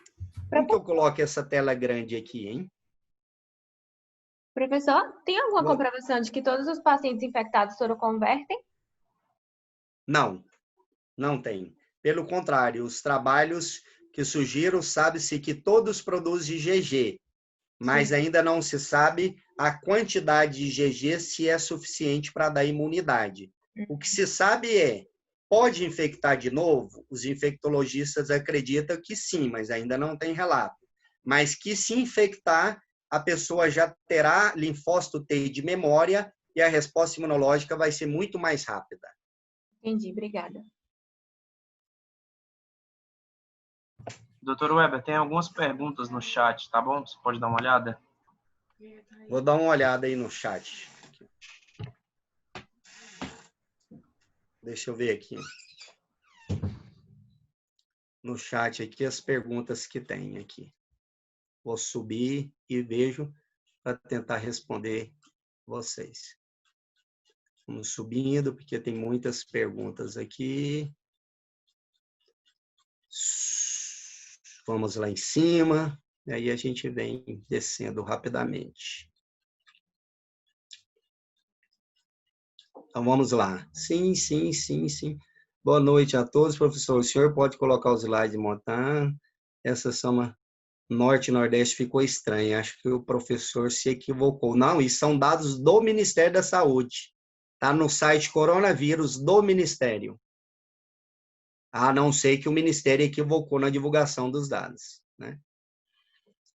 Como que eu coloco essa tela grande aqui, hein? Professor, tem alguma comprovação de que todos os pacientes infectados soroconvertem? Não, não tem. Pelo contrário, os trabalhos que surgiram, sabe-se que todos produzem IgG, mas ainda não se sabe a quantidade de IgG se é suficiente para dar imunidade. O que se sabe é, pode infectar de novo? Os infectologistas acreditam que sim, mas ainda não tem relato. Mas que se infectar, a pessoa já terá linfócito T de memória e a resposta imunológica vai ser muito mais rápida. Entendi, obrigada. Doutor Weber, tem algumas perguntas no chat, tá bom? Você pode dar uma olhada? Vou dar uma olhada aí no chat. Deixa eu ver aqui. No chat aqui as perguntas que tem aqui. Vou subir e vejo para tentar responder vocês. Vamos subindo, porque tem muitas perguntas aqui. Vamos lá em cima, e aí a gente vem descendo rapidamente. Então, vamos lá. Sim. Boa noite a todos, professor. O senhor pode colocar os slides de montar. Essa soma Norte e Nordeste ficou estranha. Acho que o professor se equivocou. Não, isso são dados do Ministério da Saúde. Está no site Coronavírus do Ministério. A não ser que o Ministério equivocou na divulgação dos dados, né?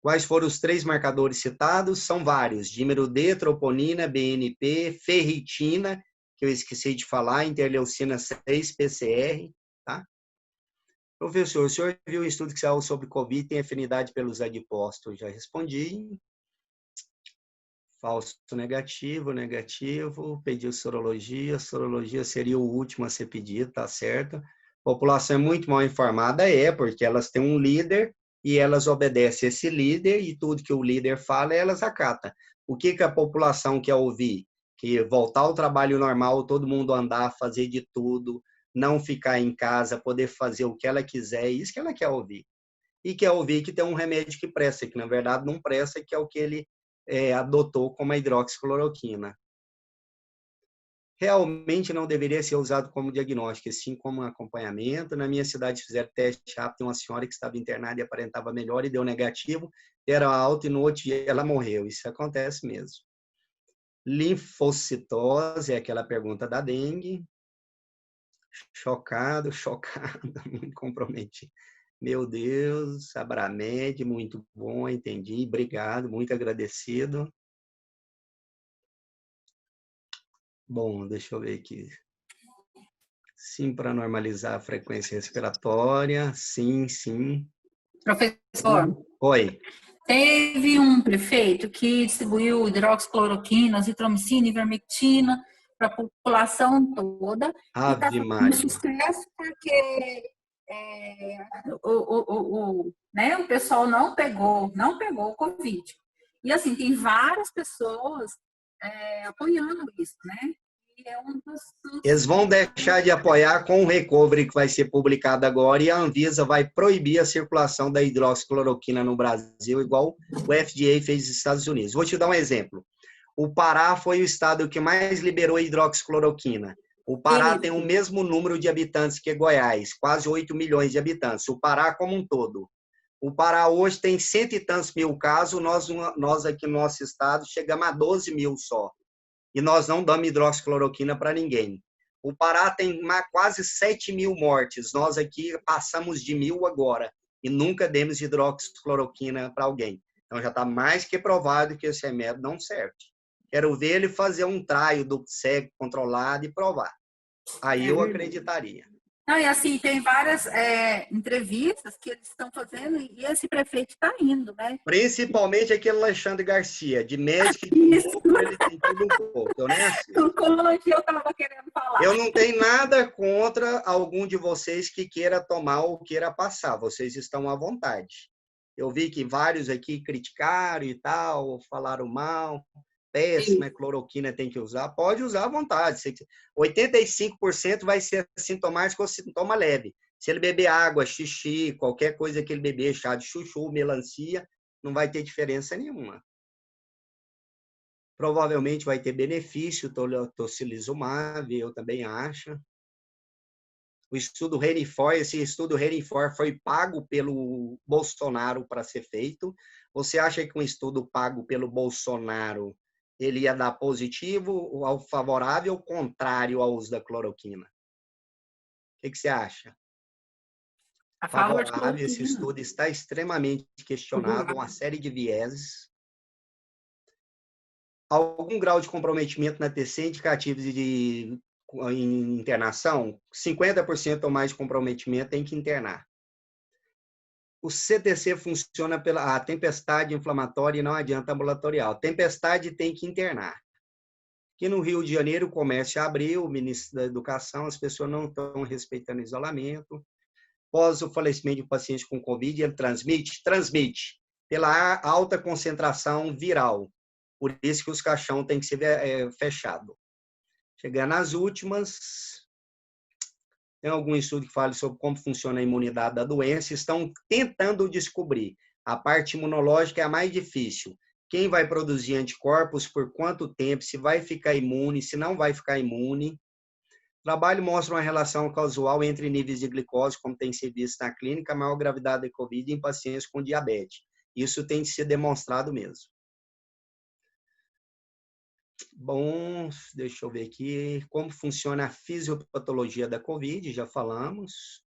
Quais foram os 3 marcadores citados? São vários. Dímero D, troponina, BNP, ferritina, que eu esqueci de falar, interleucina 6, PCR, tá? Professor, o senhor viu um estudo que saiu sobre Covid, tem afinidade pelos adipócitos? Já respondi. Falso negativo, pediu sorologia seria o último a ser pedido, tá certo? População é muito mal informada, porque elas têm um líder e elas obedecem esse líder e tudo que o líder fala, elas acatam. O que a população quer ouvir? Que voltar ao trabalho normal, todo mundo andar, fazer de tudo, não ficar em casa, poder fazer o que ela quiser, é isso que ela quer ouvir. e quer ouvir que tem um remédio que presta, que na verdade não presta, que é o que ele adotou como a hidroxicloroquina. Realmente não deveria ser usado como diagnóstico, sim como um acompanhamento. Na minha cidade fizeram teste rápido, tem uma senhora que estava internada e aparentava melhor e deu negativo, era alto e no outro dia ela morreu. Isso acontece mesmo. Linfocitose é aquela pergunta da dengue. Chocado, muito comprometido. Meu Deus, Abramed, muito bom, entendi, obrigado, muito agradecido. Bom, deixa eu ver aqui. Sim, para normalizar a frequência respiratória, sim, sim. Professor, Oi. teve um prefeito que distribuiu hidroxicloroquina, azitromicina e ivermectina para a população toda. E está Ave fazendo Maria. sucesso porque né, o pessoal não pegou o Covid. E assim, tem várias pessoas apoiando isso, né? E é um dos... Eles vão deixar de apoiar com o recovery que vai ser publicado agora e a Anvisa vai proibir a circulação da hidroxicloroquina no Brasil, igual o FDA fez nos Estados Unidos. Vou te dar um exemplo. O Pará foi o estado que mais liberou hidroxicloroquina. O Pará tem o mesmo número de habitantes que Goiás, quase 8 milhões de habitantes. O Pará como um todo. O Pará hoje tem 100 e tantos mil casos, nós aqui no nosso estado chegamos a 12 mil só. E nós não damos hidroxicloroquina para ninguém. O Pará tem quase 7 mil mortes. Nós aqui passamos de 1.000 agora. E nunca demos hidroxicloroquina para alguém. Então já está mais que provado que esse remédio não serve. Quero ver ele fazer um trial do cego controlado e provar. Aí eu acreditaria. Não, e assim, tem várias entrevistas que eles estão fazendo e esse prefeito está indo, né? Principalmente aquele Alexandre Garcia, de médico e de ele tem tudo um pouco. Oncologia eu estava querendo falar. Eu não tenho nada contra algum de vocês que queira tomar ou queira passar. Vocês estão à vontade. Eu vi que vários aqui criticaram e tal, falaram mal. Péssima, cloroquina tem que usar. Pode usar à vontade. 85% vai ser sintomático ou sintoma leve. Se ele beber água, xixi, qualquer coisa que ele beber, chá de chuchu, melancia, não vai ter diferença nenhuma. Provavelmente vai ter benefício, tocilizumab, eu também acho. O estudo Renifor, esse estudo Renifor foi pago pelo Bolsonaro para ser feito. Você acha que um estudo pago pelo Bolsonaro ele ia dar positivo, ou favorável, ou contrário ao uso da cloroquina? O que você acha? Favorável, esse estudo está extremamente questionado, uma série de vieses. Algum grau de comprometimento na TC indicativos em internação, 50% ou mais de comprometimento tem que internar. O CTC funciona pela tempestade inflamatória e não adianta ambulatorial. Tempestade tem que internar. Aqui no Rio de Janeiro, o comércio abriu, o ministro da Educação, as pessoas não estão respeitando o isolamento. Após o falecimento de um paciente com Covid, ele transmite pela alta concentração viral. Por isso que os caixões têm que ser fechados. Chegando às últimas, tem algum estudo que fala sobre como funciona a imunidade da doença. Estão tentando descobrir. A parte imunológica é a mais difícil. Quem vai produzir anticorpos, por quanto tempo, se vai ficar imune, se não vai ficar imune. O trabalho mostra uma relação causal entre níveis de glicose, como tem sido visto na clínica, maior gravidade da Covid em pacientes com diabetes. Isso tem sido demonstrado mesmo. Bom, deixa eu ver aqui. Como funciona a fisiopatologia da Covid, já falamos.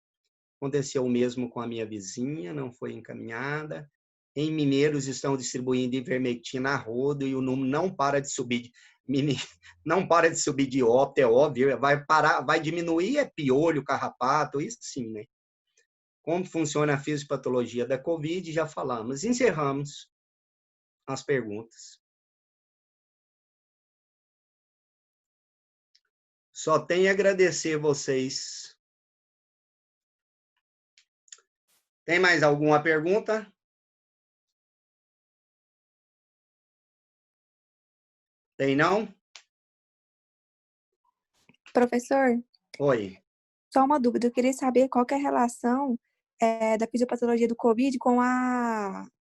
Aconteceu o mesmo com a minha vizinha, não foi encaminhada. Em Mineiros estão distribuindo ivermectina a rodo e o número não para de subir. Não para de subir de óbito, é óbvio. Vai diminuir, é piolho, carrapato, isso sim, né? Como funciona a fisiopatologia da Covid, já falamos. Encerramos as perguntas. Só tenho a agradecer vocês. Tem mais alguma pergunta? Tem não? Professor? Oi. Só uma dúvida, eu queria saber qual que é a relação da fisiopatologia do COVID com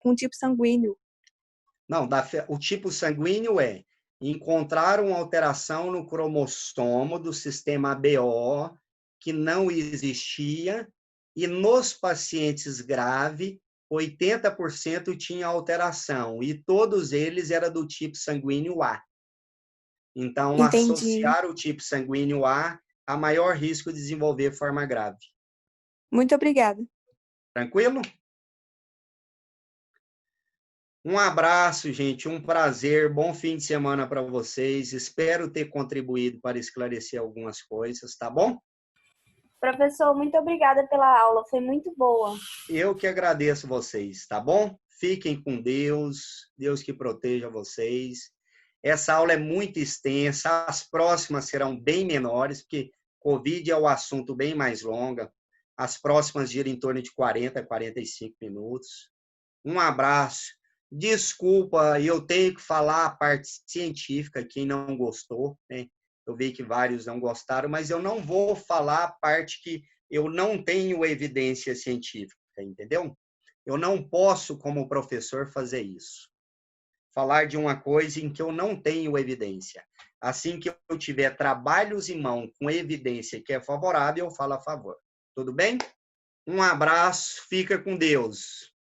o tipo sanguíneo. Não, o tipo sanguíneo encontrar uma alteração no cromossomo do sistema ABO que não existia, e nos pacientes graves, 80% tinha alteração, e todos eles eram do tipo sanguíneo A. Então, Entendi. associar o tipo sanguíneo A maior risco de desenvolver forma grave. Muito obrigada. Tranquilo? Um abraço, gente, um prazer, bom fim de semana para vocês. Espero ter contribuído para esclarecer algumas coisas, tá bom? Professor, muito obrigada pela aula, foi muito boa. Eu que agradeço vocês, tá bom? Fiquem com Deus, Deus que proteja vocês. Essa aula é muito extensa, as próximas serão bem menores, porque Covid é o assunto bem mais longo. As próximas giram em torno de 40 a 45 minutos. Um abraço. Desculpa, eu tenho que falar a parte científica, quem não gostou, né? Eu vi que vários não gostaram, mas eu não vou falar a parte que eu não tenho evidência científica, entendeu? Eu não posso, como professor, fazer isso. Falar de uma coisa em que eu não tenho evidência. Assim que eu tiver trabalhos em mão com evidência que é favorável, eu falo a favor. Tudo bem? Um abraço, fica com Deus.